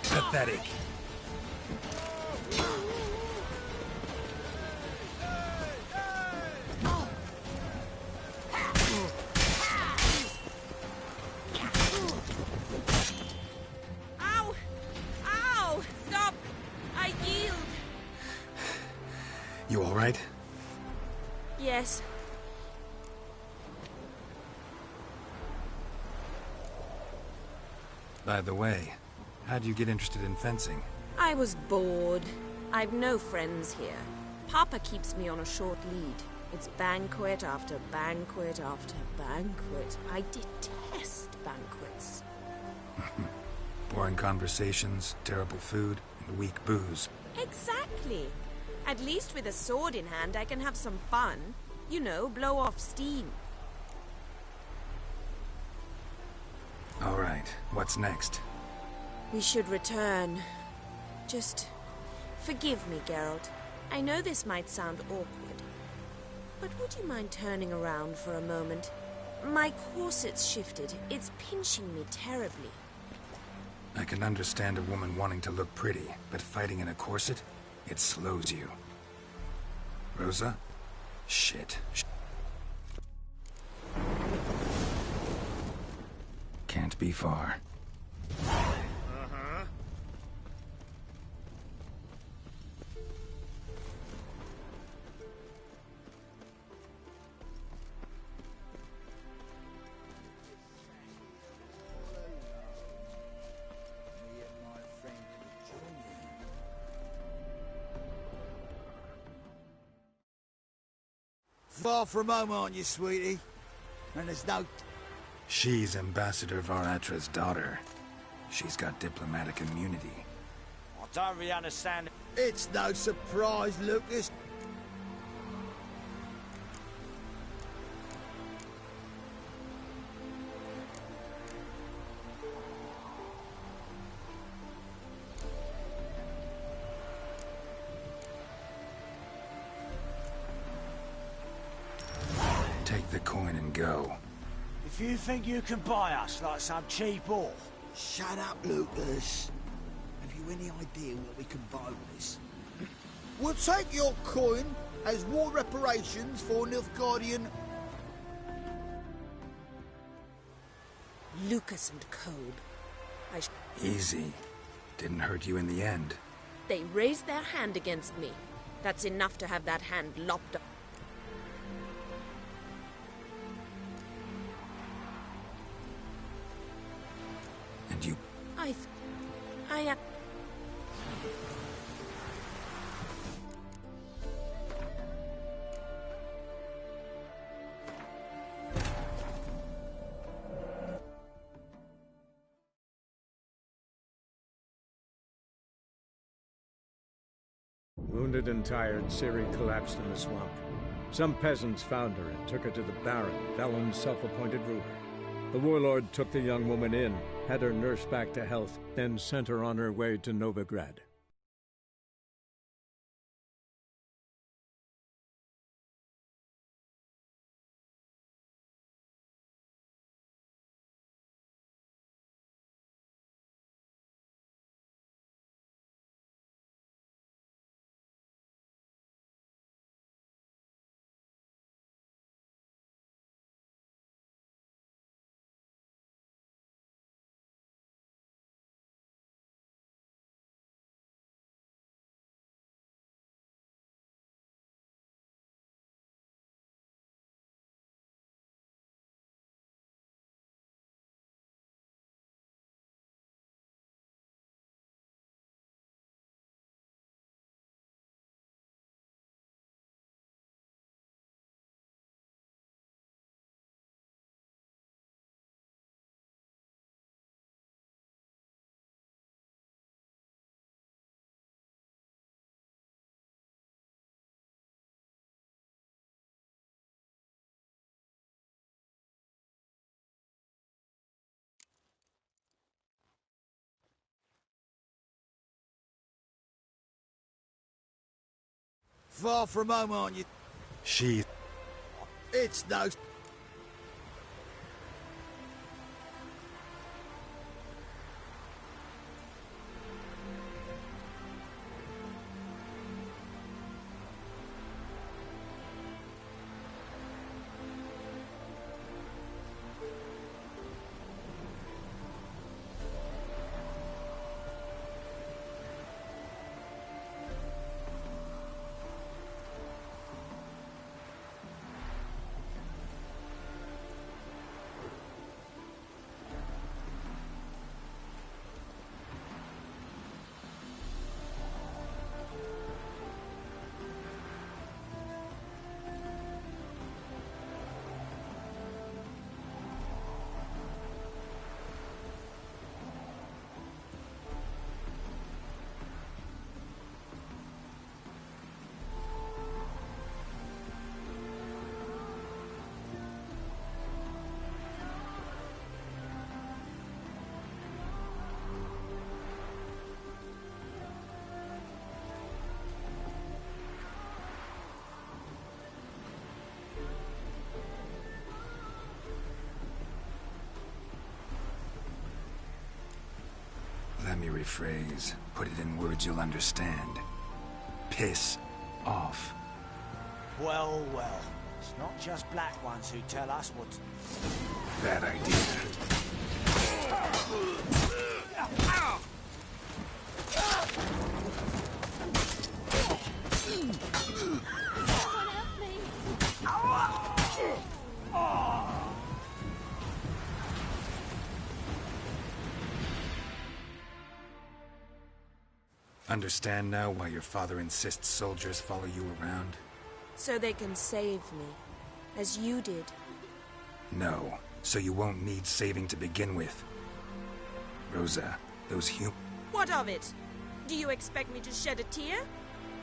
Pathetic. Ow! Ow! Stop! I yield! You all right? Yes. By the way, how'd you get interested in fencing? I was bored. I've no friends here. Papa keeps me on a short lead. It's banquet after banquet after banquet. I detest banquets. Boring conversations, terrible food, and weak booze. Exactly. At least with a sword in hand, I can have some fun. You know, blow off steam. All right, what's next? We should return. Just forgive me, Geralt. I know this might sound awkward, but would you mind turning around for a moment? My corset's shifted. It's pinching me terribly. I can understand a woman wanting to look pretty, but fighting in a corset, it slows you. Rosa? Shit. Can't be far. Far from home, aren't you, sweetie? And there's no... She's Ambassador Var-Atra's daughter. She's got diplomatic immunity. I don't really understand. It's no surprise, Lucas. Take the coin and go. If you think you can buy us like some cheap whore... Shut up, Lucas. Have you any idea what we can buy with this? We'll take your coin as war reparations for Nilfgaardian... Lucas and Cobb. Easy. Didn't hurt you in the end. They raised their hand against me. That's enough to have that hand lopped up. And you... I Wounded and tired, Ciri collapsed in the swamp. Some peasants found her and took her to the Baron, Valen's self-appointed ruler. The warlord took the young woman in, had her nursed back to health, then sent her on her way to Novigrad. Far from home, aren't you? She... It's no... Let me rephrase. Put it in words you'll understand. Piss off. Well, well. It's not just black ones who tell us what... Bad idea. Understand now why your father insists soldiers follow you around? So they can save me, as you did. No, so you won't need saving to begin with. Rosa, those What of it? Do you expect me to shed a tear?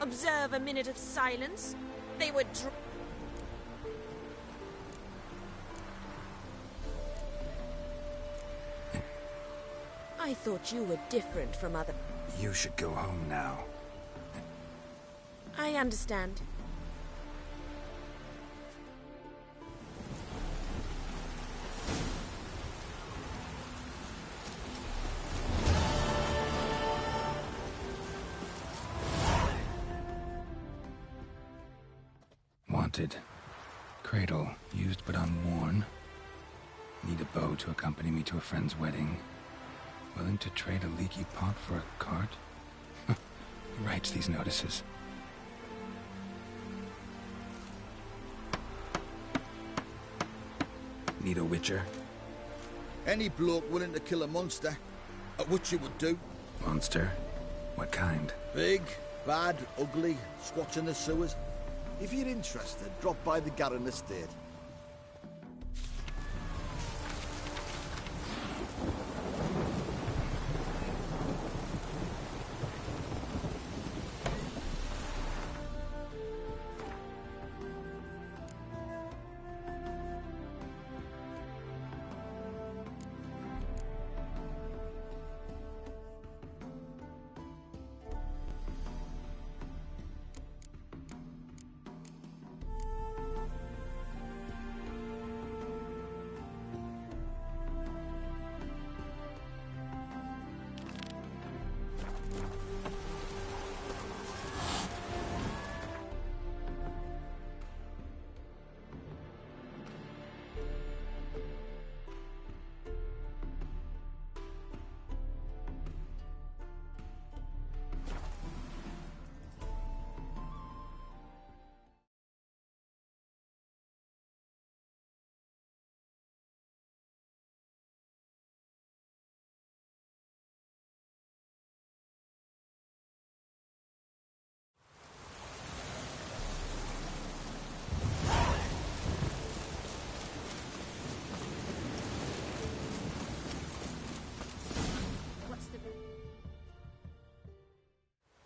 Observe a minute of silence? They were I thought you were different from other... You should go home now. I understand. haunted. Cradle, used but unworn. Need a bow to accompany me to a friend's wedding. Willing to trade a leaky pot for a cart? Who writes these notices? Need a witcher? Any bloke willing to kill a monster, a witcher would do. Monster? What kind? Big, bad, ugly, squats in the sewers. If you're interested, drop by the Garren estate.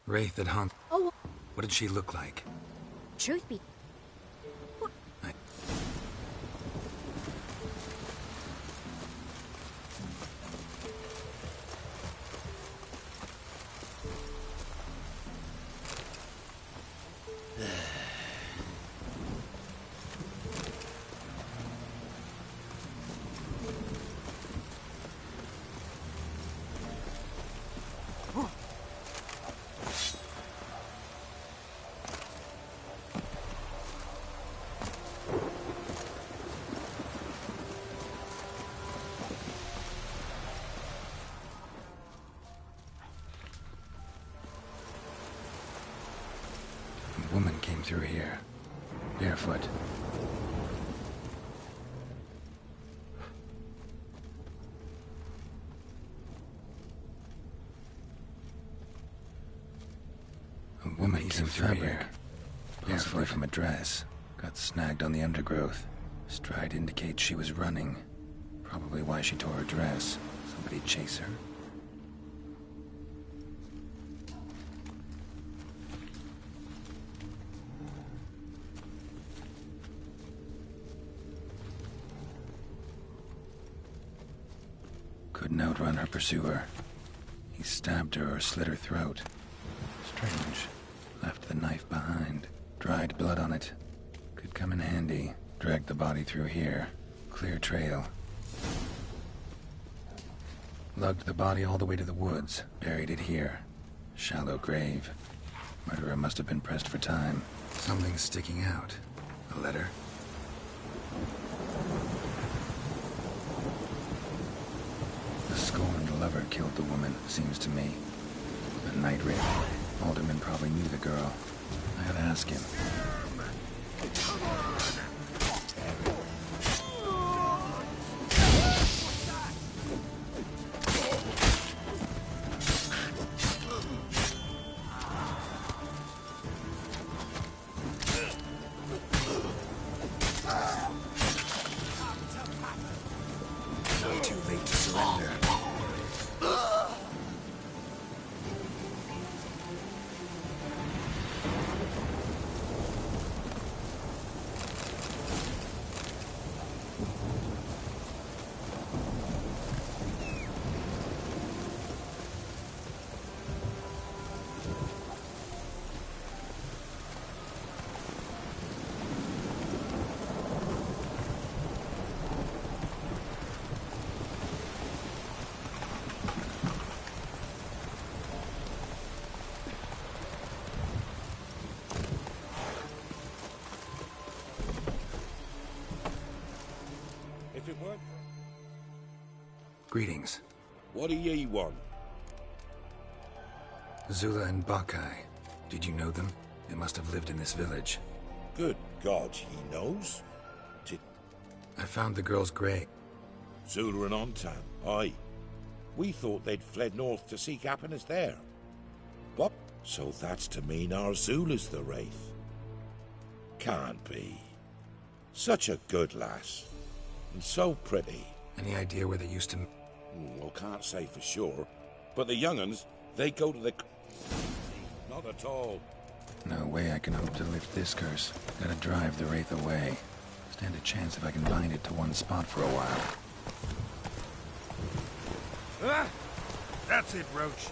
Wraith that haunt. Oh. What did she look like? Truth be... Woman came through here, barefoot. A woman came through here, possibly from a dress. Got snagged on the undergrowth. Stride indicates she was running. Probably why she tore her dress. Somebody chase her? Couldn't outrun her pursuer. He stabbed her or slit her throat. Strange. Left the knife behind. Dried blood on it. Could come in handy. Dragged the body through here. Clear trail. Lugged the body all the way to the woods. Buried it here. Shallow grave. Murderer must have been pressed for time. Something's sticking out. A letter? The scorned lover killed the woman, seems to me. A night raid. Alderman probably knew the girl. I gotta ask him. Too late to surrender. Greetings. What do ye want? Zula and Bakai. Did you know them? They must have lived in this village. Good God, he knows? I found the girl's grave. Zula and Ontan, aye. We thought they'd fled north to seek happiness there. What? So that's to mean our Zula's the Wraith? Can't be. Such a good lass. And so pretty. Any idea where they used to... Well, can't say for sure. But the young'uns, they go to the... Not at all. No way I can hope to lift this curse. Gotta drive the Wraith away. Stand a chance if I can bind it to one spot for a while. Ah! That's it, Roach.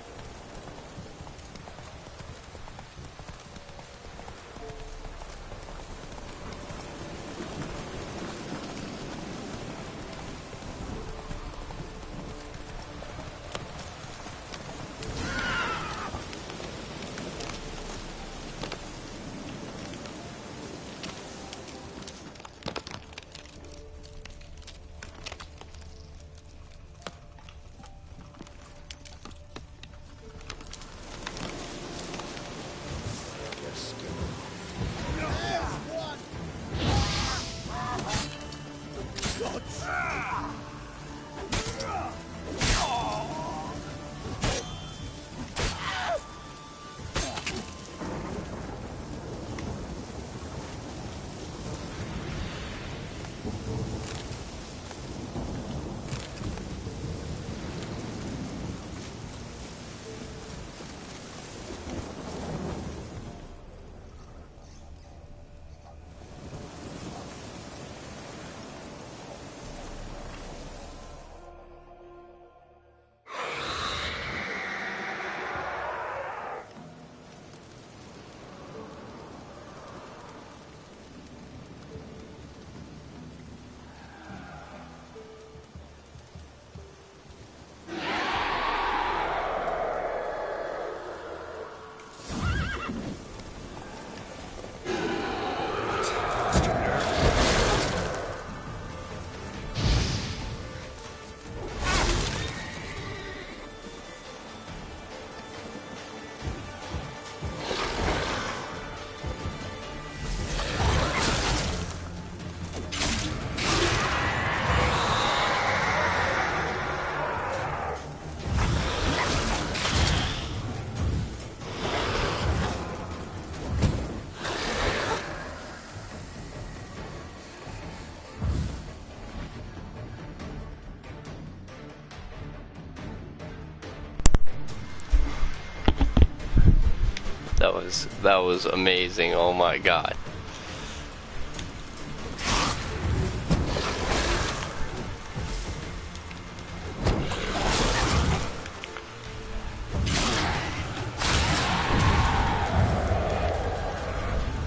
That was amazing. Oh my god.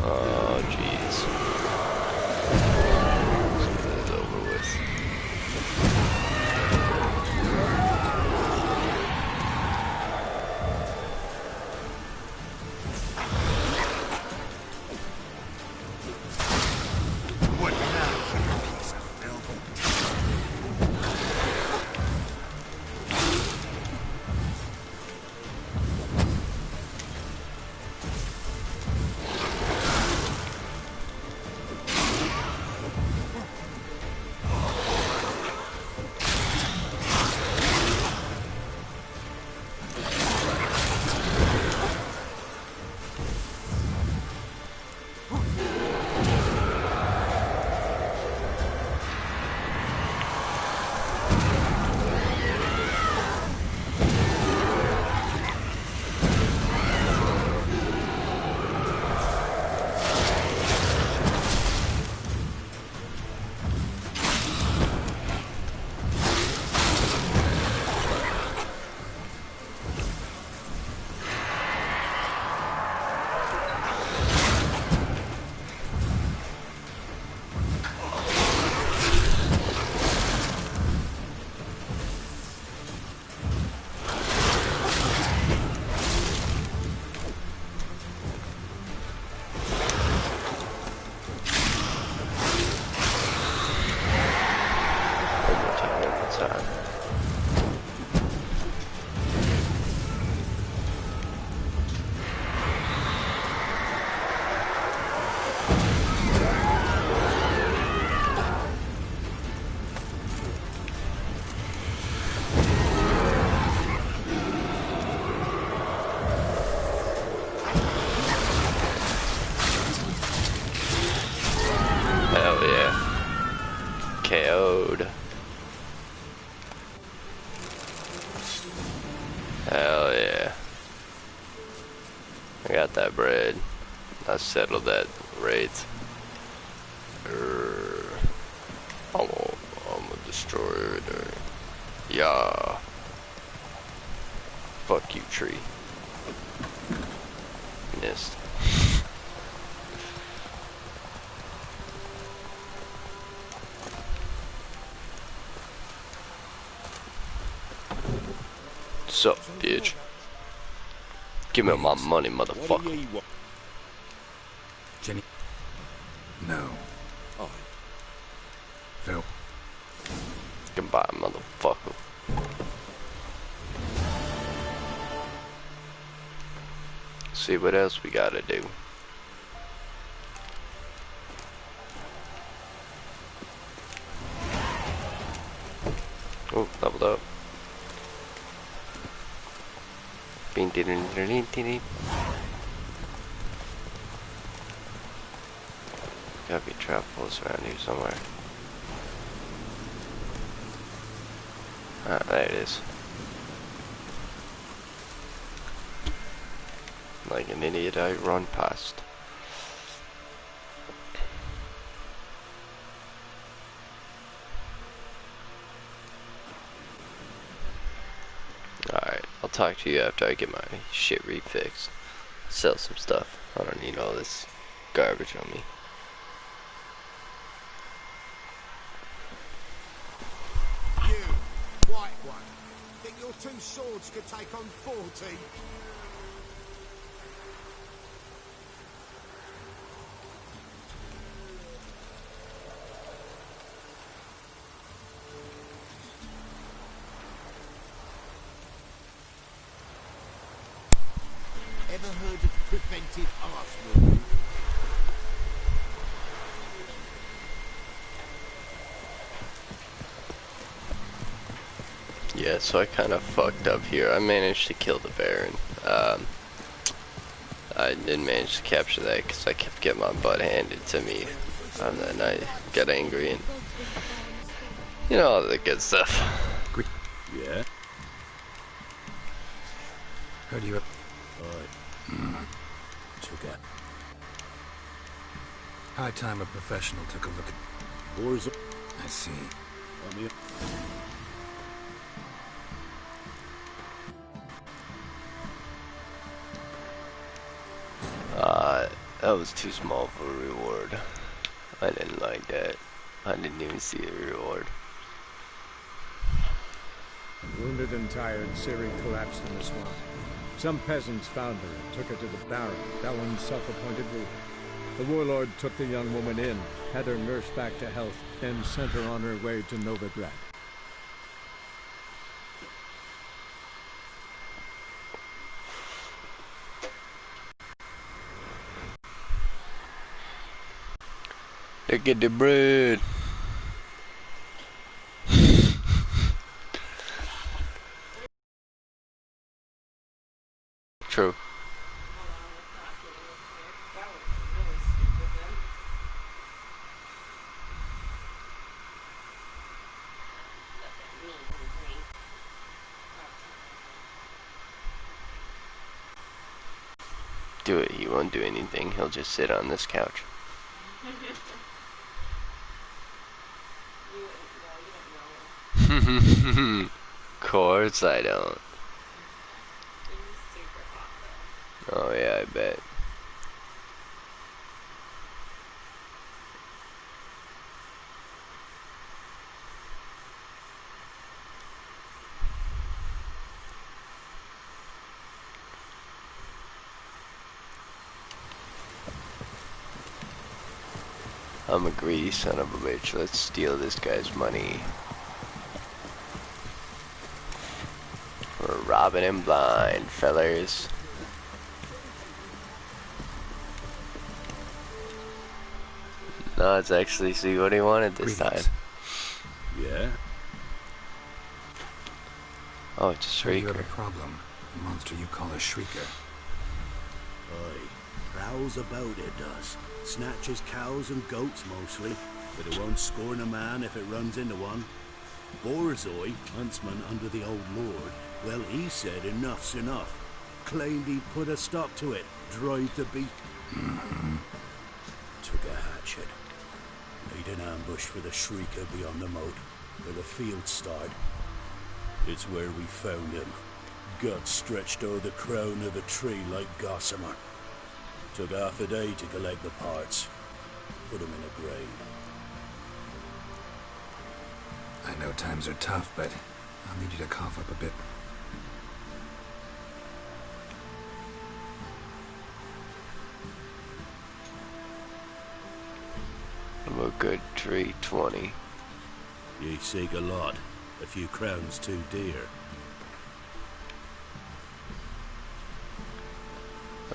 Oh jeez. This is over with. got that bread. I settled that raids. I'm a destroyer there. Yeah. Fuck you, tree. Missed. Sup, bitch? Give me my money, motherfucker. Jenny? No. Oh. Phil? Goodbye, motherfucker. See what else we gotta do. Oh, leveled up. Gotta be trap holes around here somewhere. Ah, there it is. Like an idiot, I run past. Alright, I'll talk to you after I get my shit refixed. Sell some stuff. I don't need all this garbage on me. You, white one, think your two swords could take on 40? Ever heard of preventive arsenal? Yeah, so I kind of fucked up here. I managed to kill the Baron. I didn't manage to capture that because I kept getting my butt handed to me. And then I got angry and, you know, all the good stuff. Yeah? Heard you up. Took it. High time a professional took a look at... Boys. I see. That was too small for a reward. I didn't like that. I didn't even see a reward. Wounded and tired, Ciri collapsed in the swamp. Some peasants found her and took her to the Baron, Velen's self-appointed ruler. The warlord took the young woman in, had her nursed back to health, and sent her on her way to Novigrad. Look at the bread. True. Do it. He won't do anything. He'll just sit on this couch. Course I don't. Oh yeah, I bet. I'm a greedy son of a bitch. Let's steal this guy's money. We're robbing him blind, fellers. No, let's actually see what he wanted this time. Yeah? Oh, it's a shrieker. You have a problem. The monster you call a shrieker. Aye. Prowls about, it does. Snatches cows and goats mostly, but it won't scorn a man if it runs into one. Borzoi, huntsman under the old lord, well, he said enough's enough. Claimed he'd put a stop to it, drive the beat. Took a hatchet. Made an ambush for the Shrieker beyond the moat, where the field started. It's where we found him. Guts stretched o'er the crown of a tree like gossamer. Took half a day to collect the parts. Put him in a grave. I know times are tough, but I'll need you to cough up a bit. I'm a good 320. Ye seek a lot. A few crowns too dear.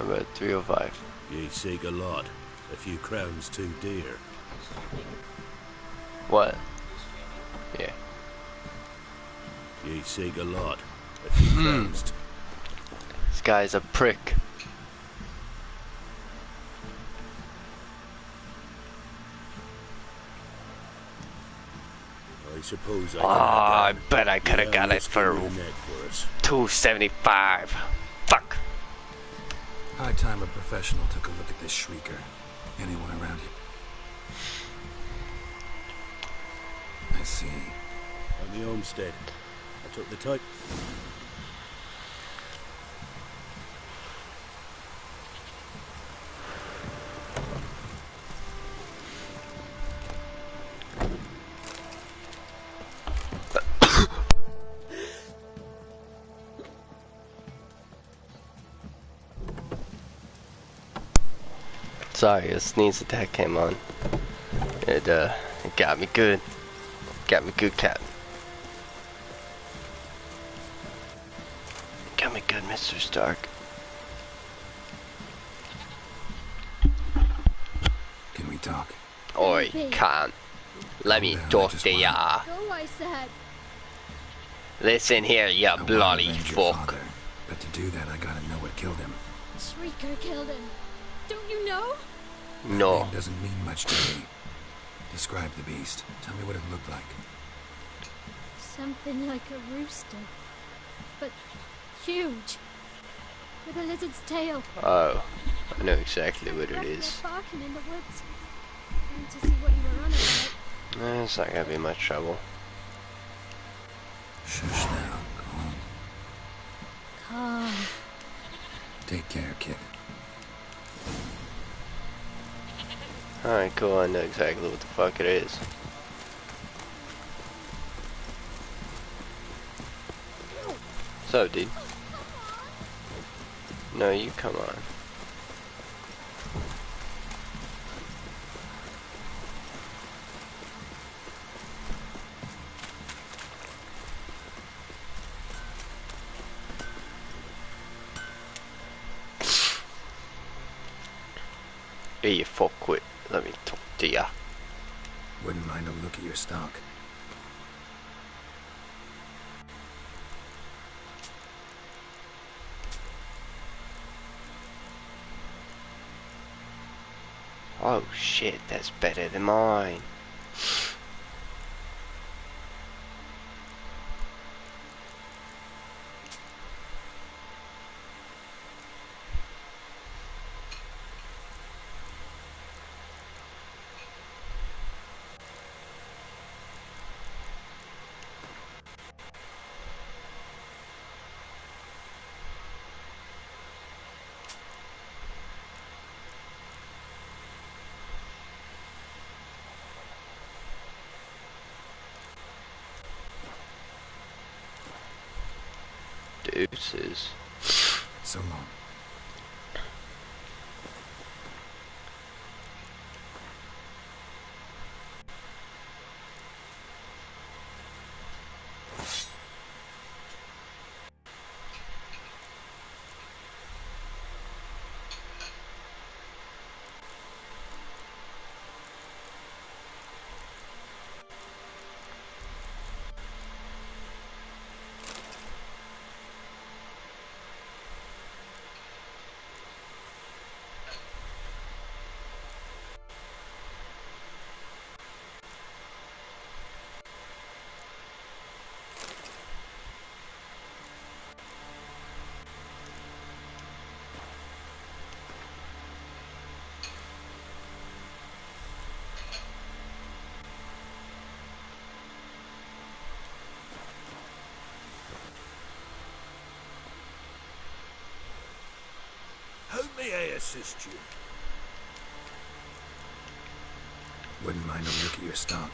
I'm at 305. Ye seek a lot. A few crowns too dear. What? Yeah. Ye seek a lot. A few crowns. This guy's a prick. I suppose I bet I could have got it for 275. Fuck. High time a professional took a look at this Shrieker. Anyone around here? I see. On the homestead. I took the type. Sorry, a sneeze attack came on. It got me good. Got me good, cat. Got me good, Mr. Stark. Can we talk? Oi, can't. Let me talk to ya. Go, I said. Listen here, ya bloody fuck. But to do that, I gotta know what killed him. Shrieker killed him. Don't you know? No. That name doesn't mean much to me. Describe the beast. Tell me what it looked like. Something like a rooster. But huge. With a lizard's tail. Oh, I know exactly what it is. Barking in the woods. Trying to see what you were on about. It's not gonna be much trouble. Shush now. Calm. Calm. Take care, kid. Alright, cool, I know exactly what the fuck it is. So, dude. No, you come on. Hey, you fuckwit. Let me talk to ya. Wouldn't mind a look at your stock. Oh shit, that's better than mine. Deuces. So long. How may I assist you? Wouldn't mind a look at your stock.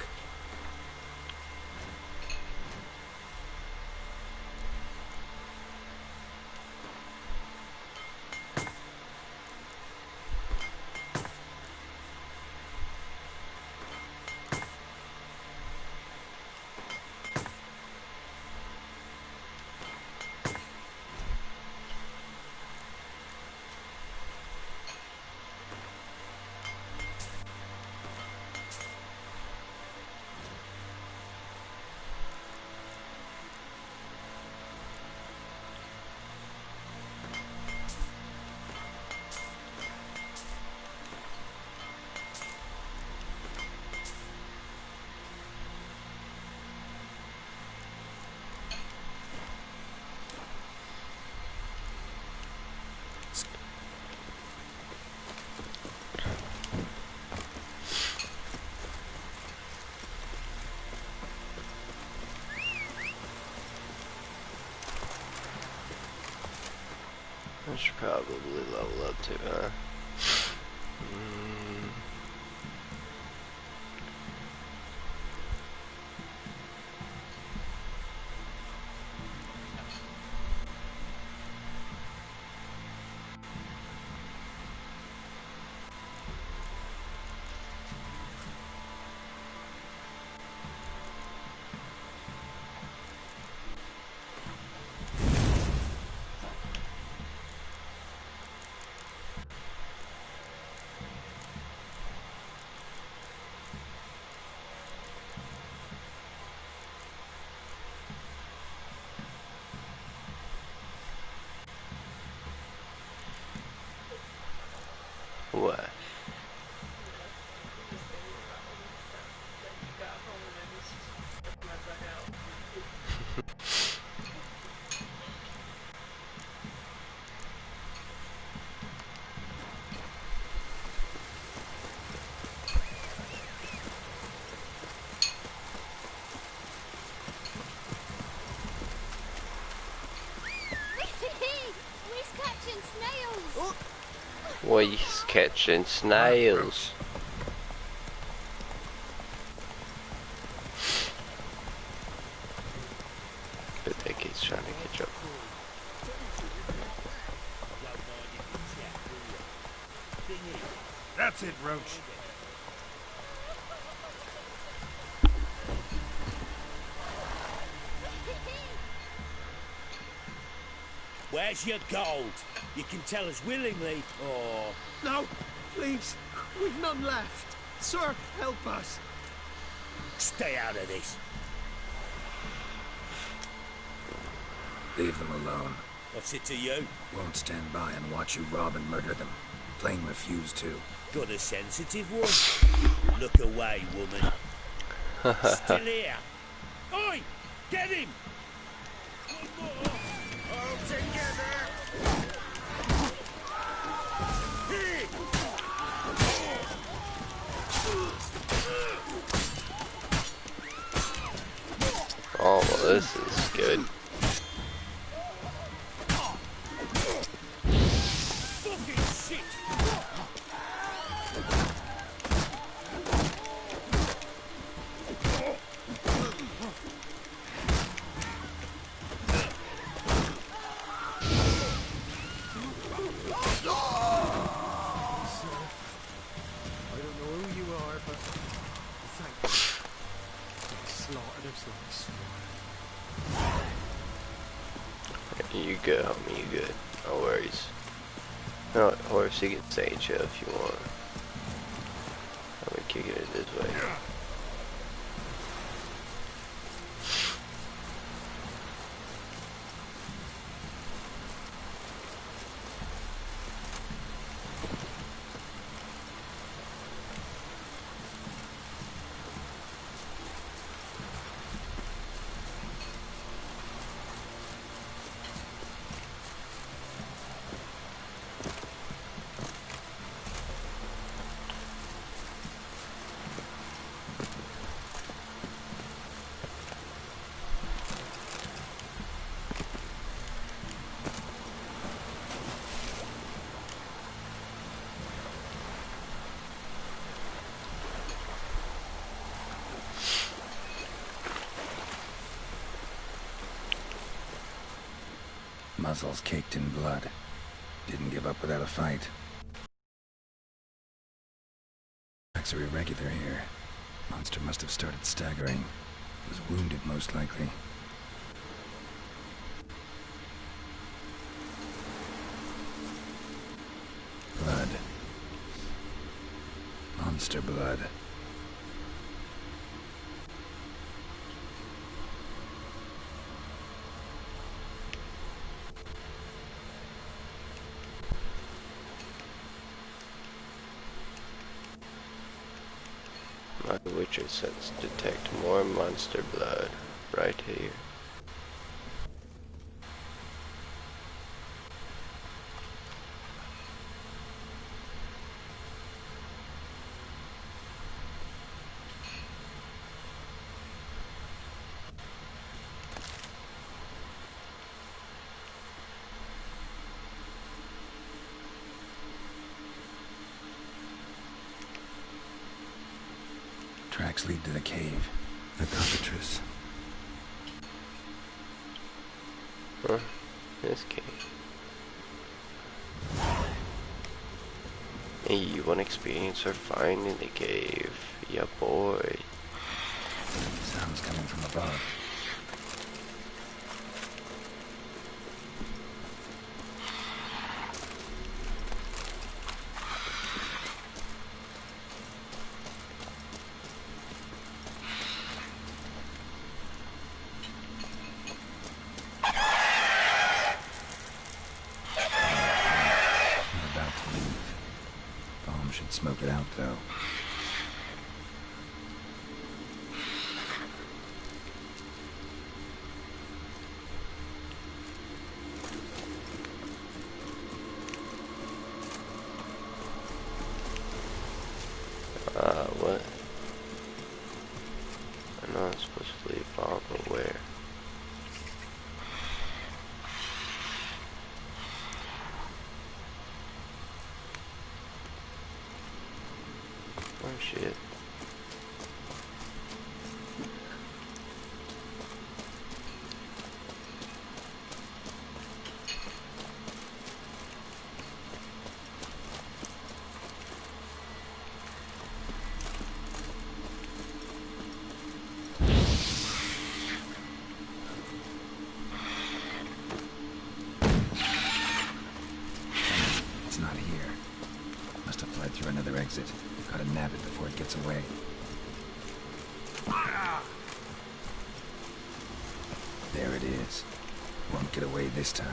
I should probably level up too, huh? What? We're catching snails! Well, he's catching snails. But that kid's trying to catch up. That's it, Roach. Where's your gold? You can tell us willingly, or... No, please. We've none left. Sir, help us. Stay out of this. Leave them alone. What's it to you? Won't stand by and watch you rob and murder them. Plain refuse to. Got a sensitive one? Look away, woman. Still here. Oi! Get him! One more! All together! Oh, well, this is good. You good, homie, you good. No worries. No, horse, you can sage you if you want. I'm kicking it this way. Muzzles caked in blood. Didn't give up without a fight. Tracks are irregular here. Monster must have started staggering. Was wounded, most likely. Blood. Monster blood. My Witcher sense detect more monster blood right here. Tracks lead to the cave. The cockatrice. Huh? This cave. Hey, you want experience or finding the cave? Yeah, boy. Sounds coming from above. Smoke it out, though. What? I know I'm supposed to leave bomb, but where? Oh shit. It's not here. Must have fled through another exit. Gotta nab it before it gets away. There it is. Won't get away this time.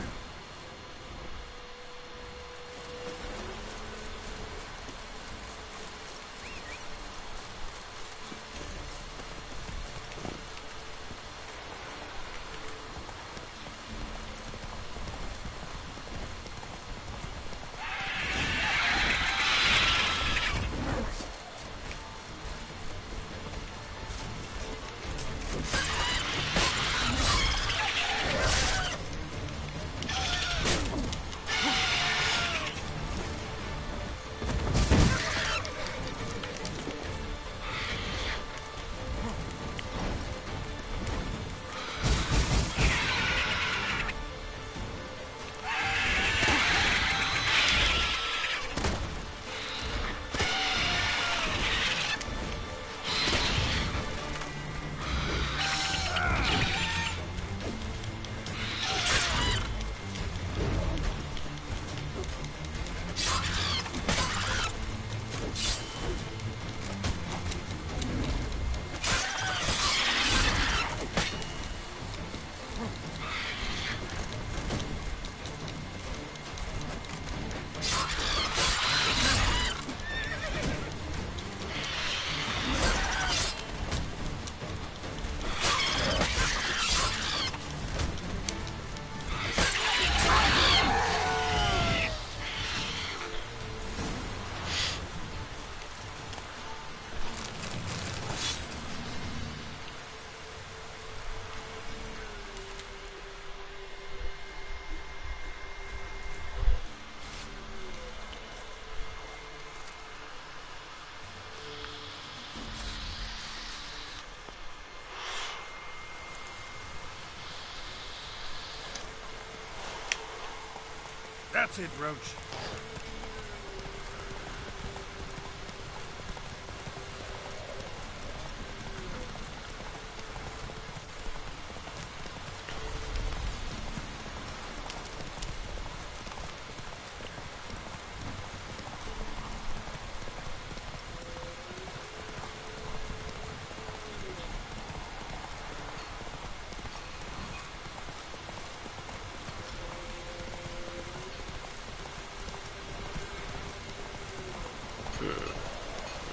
That's it, Roach.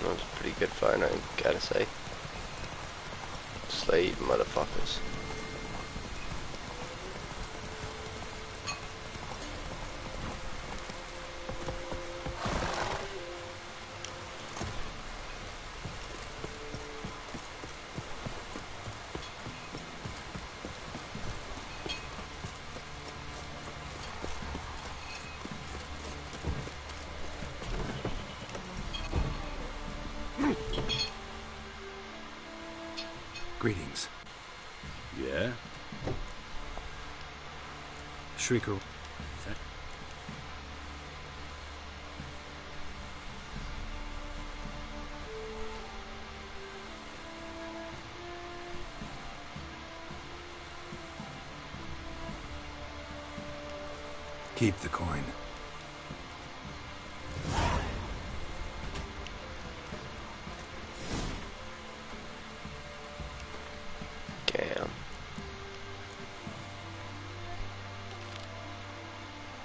That was a pretty good fight, I gotta say. Slade motherfuckers. Greetings. Yeah? Shrieker. Keep the coin. Damn.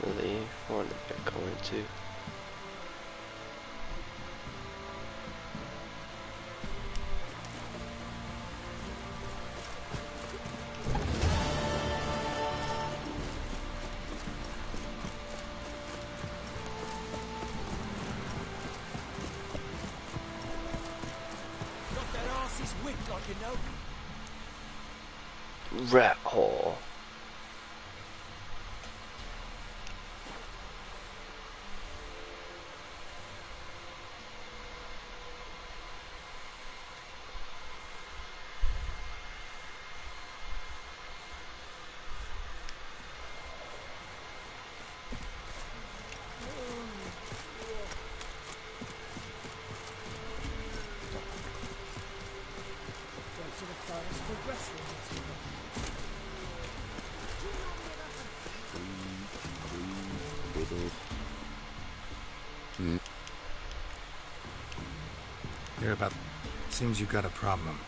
Really? I wonder if they're going to. Got that arse's whipped like a no. Rat hole. Go to the forest for wrestling. Hear about... Seems you got a problem.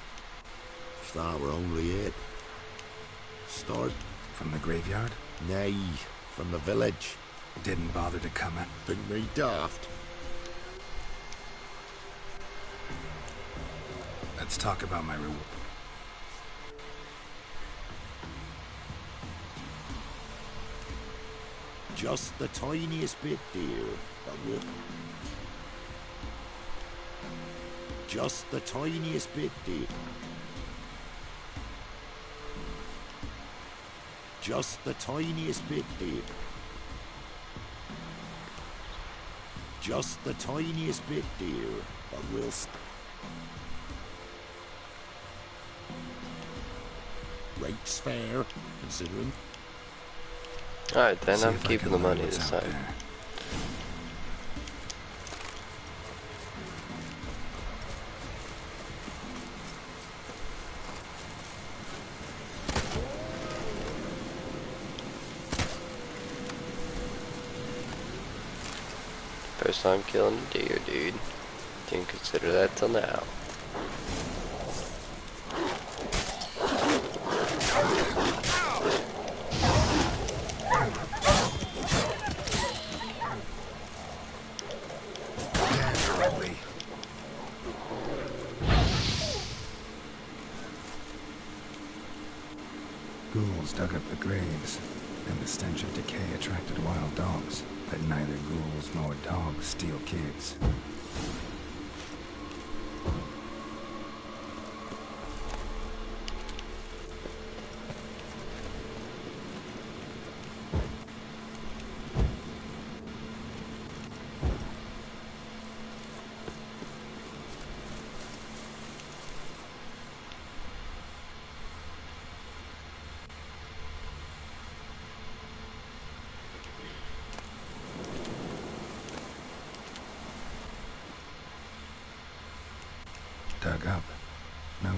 If that were only it. Start? From the graveyard? Nay, from the village. Didn't bother to come in. Think me daft. Let's talk about my reward. Just the tiniest bit, dear. That will. Just the tiniest bit, dear. Just the tiniest bit, dear. Just the tiniest bit, dear. That will. Rates fair, considering. Alright then, I'm keeping the money this time. First time killing a deer, dude. Didn't consider that till now. Ghouls dug up the graves, and the stench of decay attracted wild dogs. But neither ghouls nor dogs steal kids.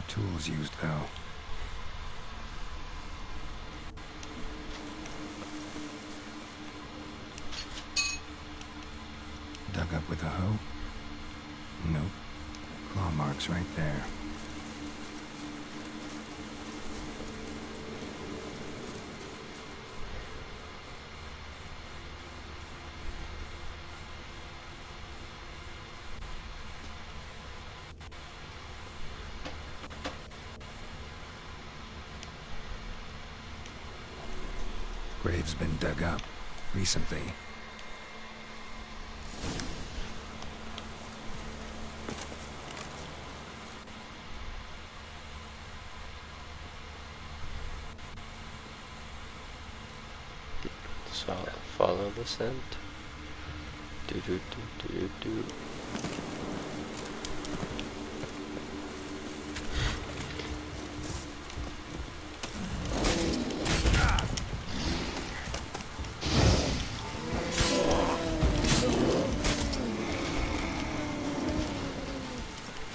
tools used, though. Dug up with a hoe? Nope. Claw marks right there. Grave's been dug up recently. So follow the scent. Do do do do do.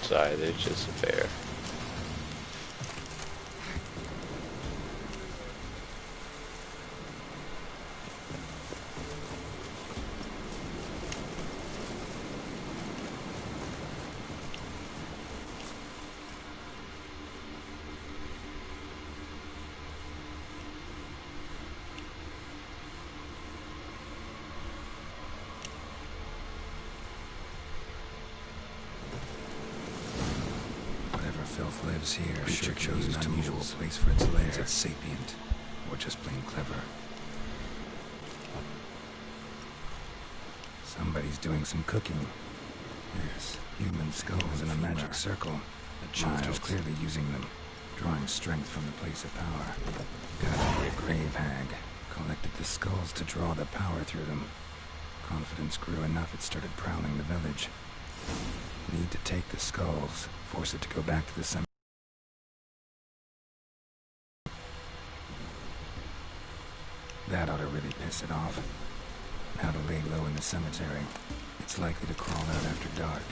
Sorry, there's just a bear. Filth lives here. Creature chose an unusual place for its lair. Is it sapient, or just plain clever? Somebody's doing some cooking. Yes, human skulls in a magic circle. The monster's clearly using them, drawing strength from the place of power. Gotta be a grave hag. Collected the skulls to draw the power through them. Confidence grew enough it started prowling the village. Need to take the skulls, force it to go back to the cemetery. That ought to really piss it off. Now to lay low in the cemetery. It's likely to crawl out after dark.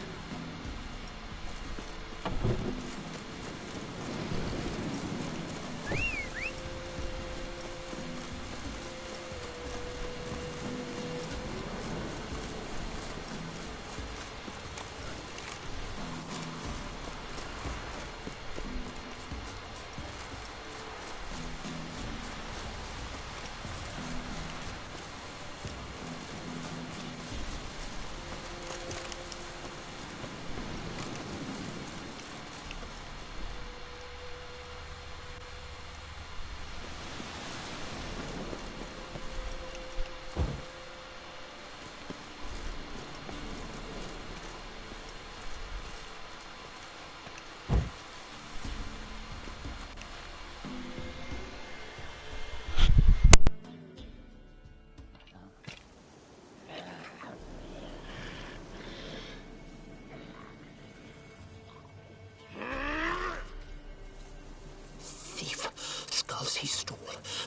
He stole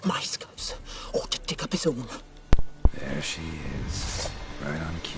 my skulls. Ought to dig up his own. There she is, right on cue.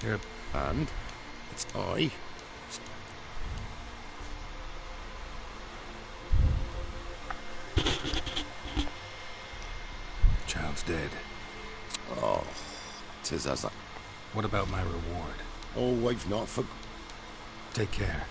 Yep. And it's I. Child's dead. Oh, 'tis as I... What about my reward? Oh, I've not for... Take care.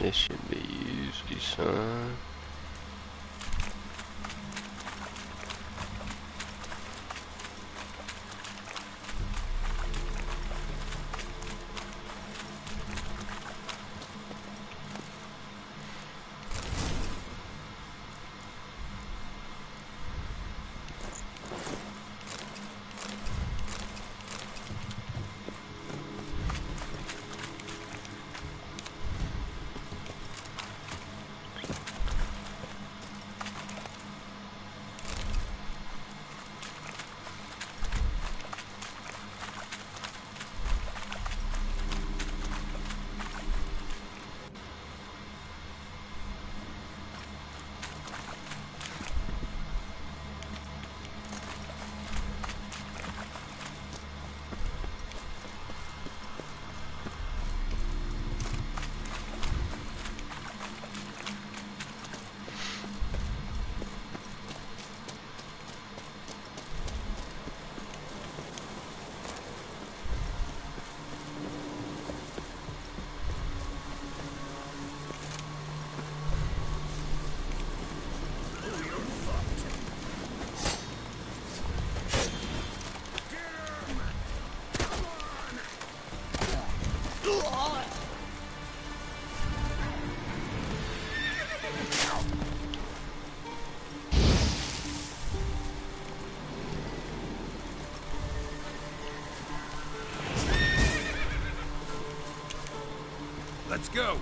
This should be easy, son. Let's go.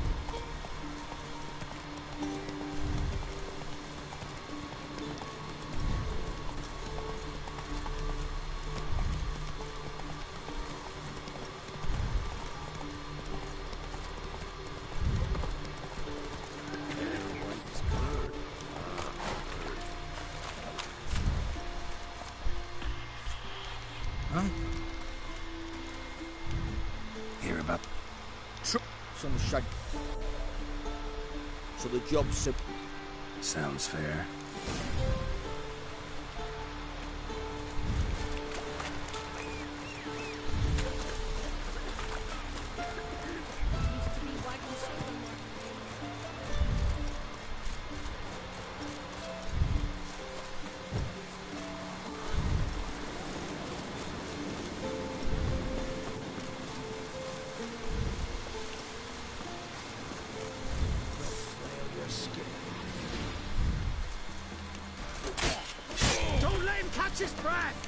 Huh? Hear about some shag. So the job's simple. Sounds fair. Don't let him catch his breath!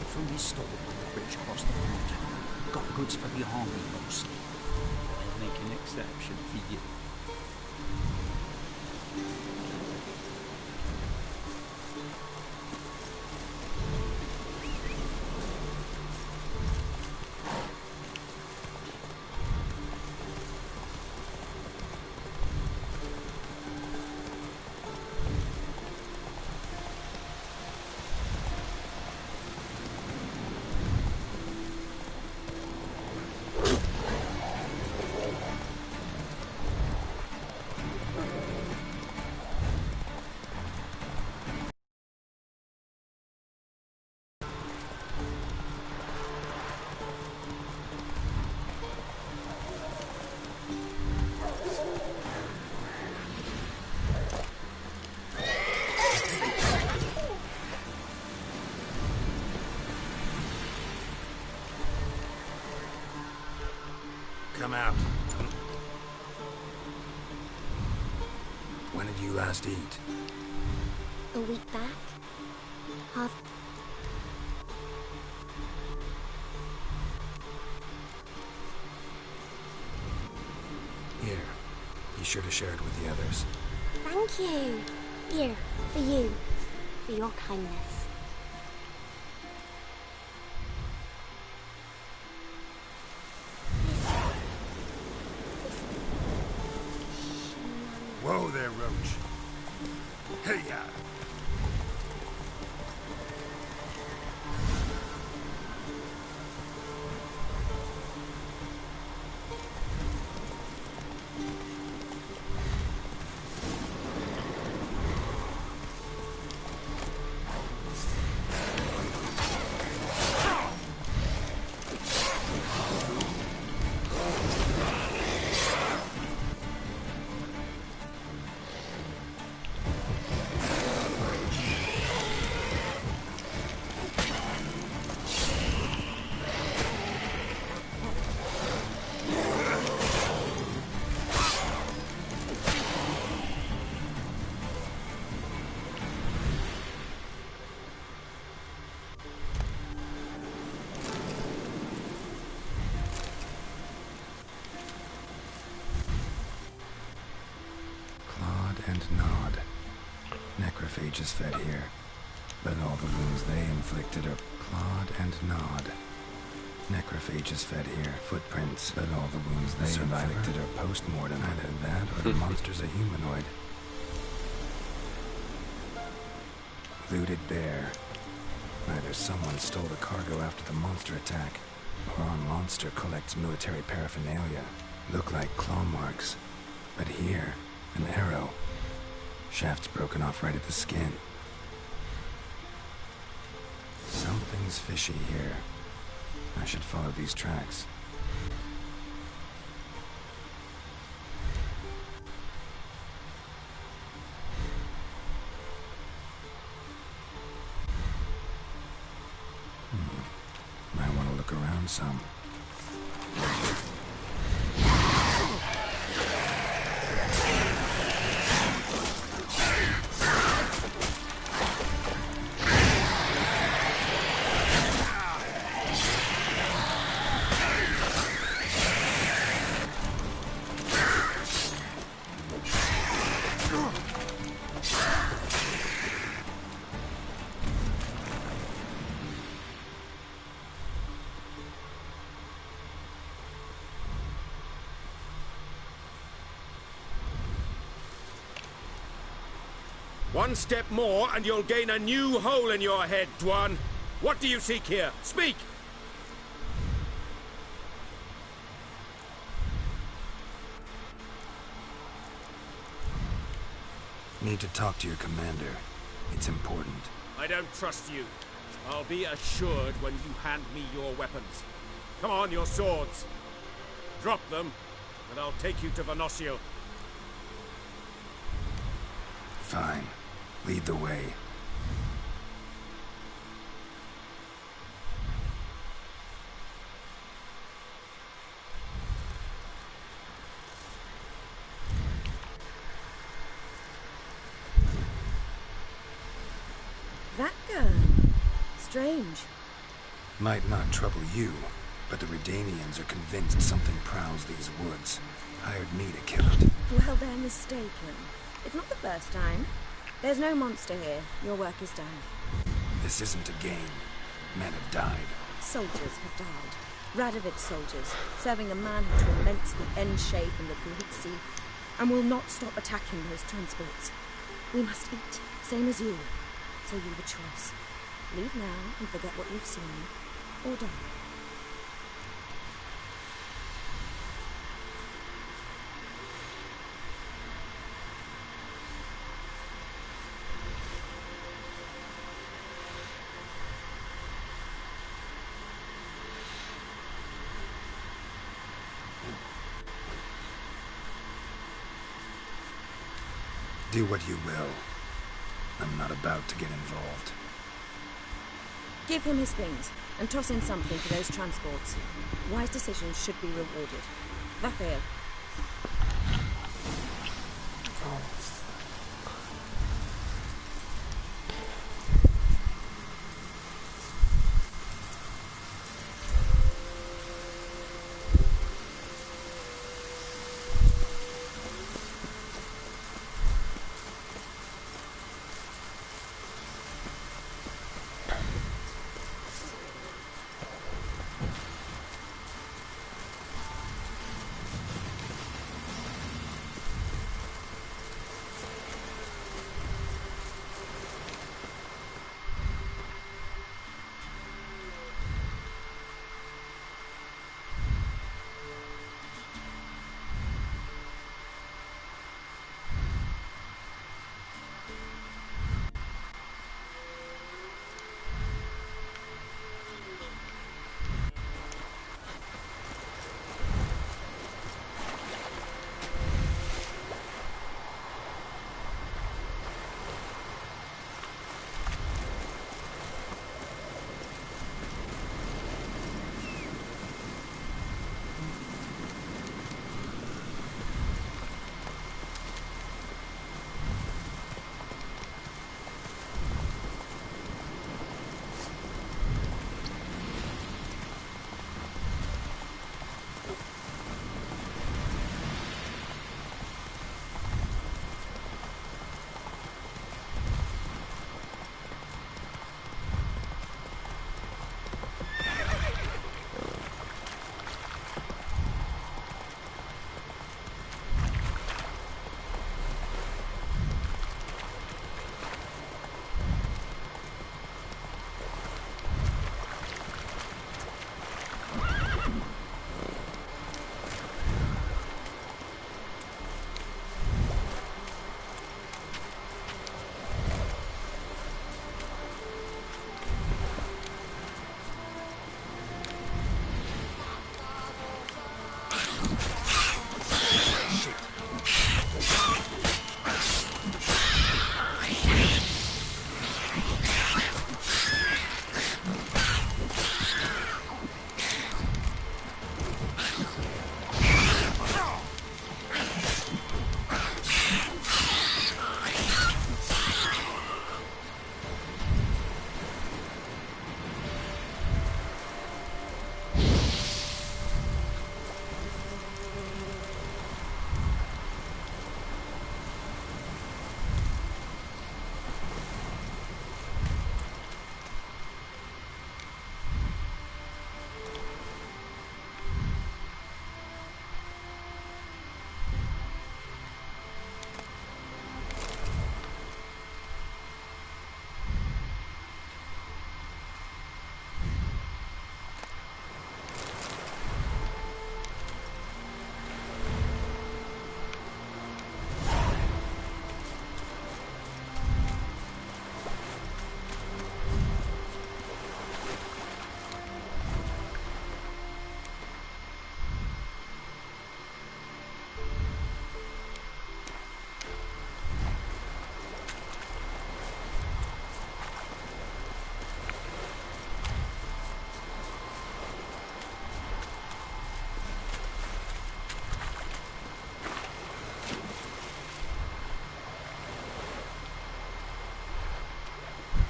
From this store with the bridge across the pond. Got goods for the army mostly. I'll make an exception for you. Come out. When did you last eat? A week back. Half. Here. Be sure to share it with the others. Thank you. Here, for you. For your kindness. Whoa there, Roach. Here. Necrophages fed here, but all the wounds they inflicted are clawed and gnawed. Necrophages fed here, footprints, but all the wounds they inflicted are post-mortem. Either that or the monster's a humanoid. Looted bear. Either someone stole the cargo after the monster attack, or our monster collects military paraphernalia. Look like claw marks, but here, an arrow. Shaft's broken off right at the skin. Something's fishy here. I should follow these tracks. Might want to look around some. One step more and you'll gain a new hole in your head, Dwan. What do you seek here? Speak! Need to talk to your commander. It's important. I don't trust you. I'll be assured when you hand me your weapons. Come on, your swords. Drop them, and I'll take you to Venosio. Fine. Lead the way. That gun. Strange. Might not trouble you, but the Redanians are convinced something prowls these woods. Hired me to kill it. Well, they're mistaken. It's not the first time. There's no monster here. Your work is done. This isn't a game. Men have died. Soldiers have died. Radovid's soldiers, serving a man who torments the End-Shape and the Great Sea, and will not stop attacking those transports. We must eat, same as you. So you've a choice. Leave now and forget what you've seen, or die. Do what you will. I'm not about to get involved. Give him his things, and toss in something for those transports. Wise decisions should be rewarded. Raphael.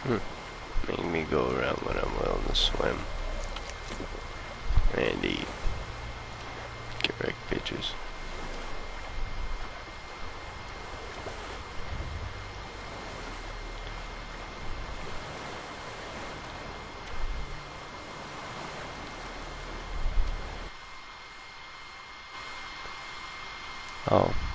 Make me go around when I'm willing to swim. And eat. Get wrecked bitches. Oh.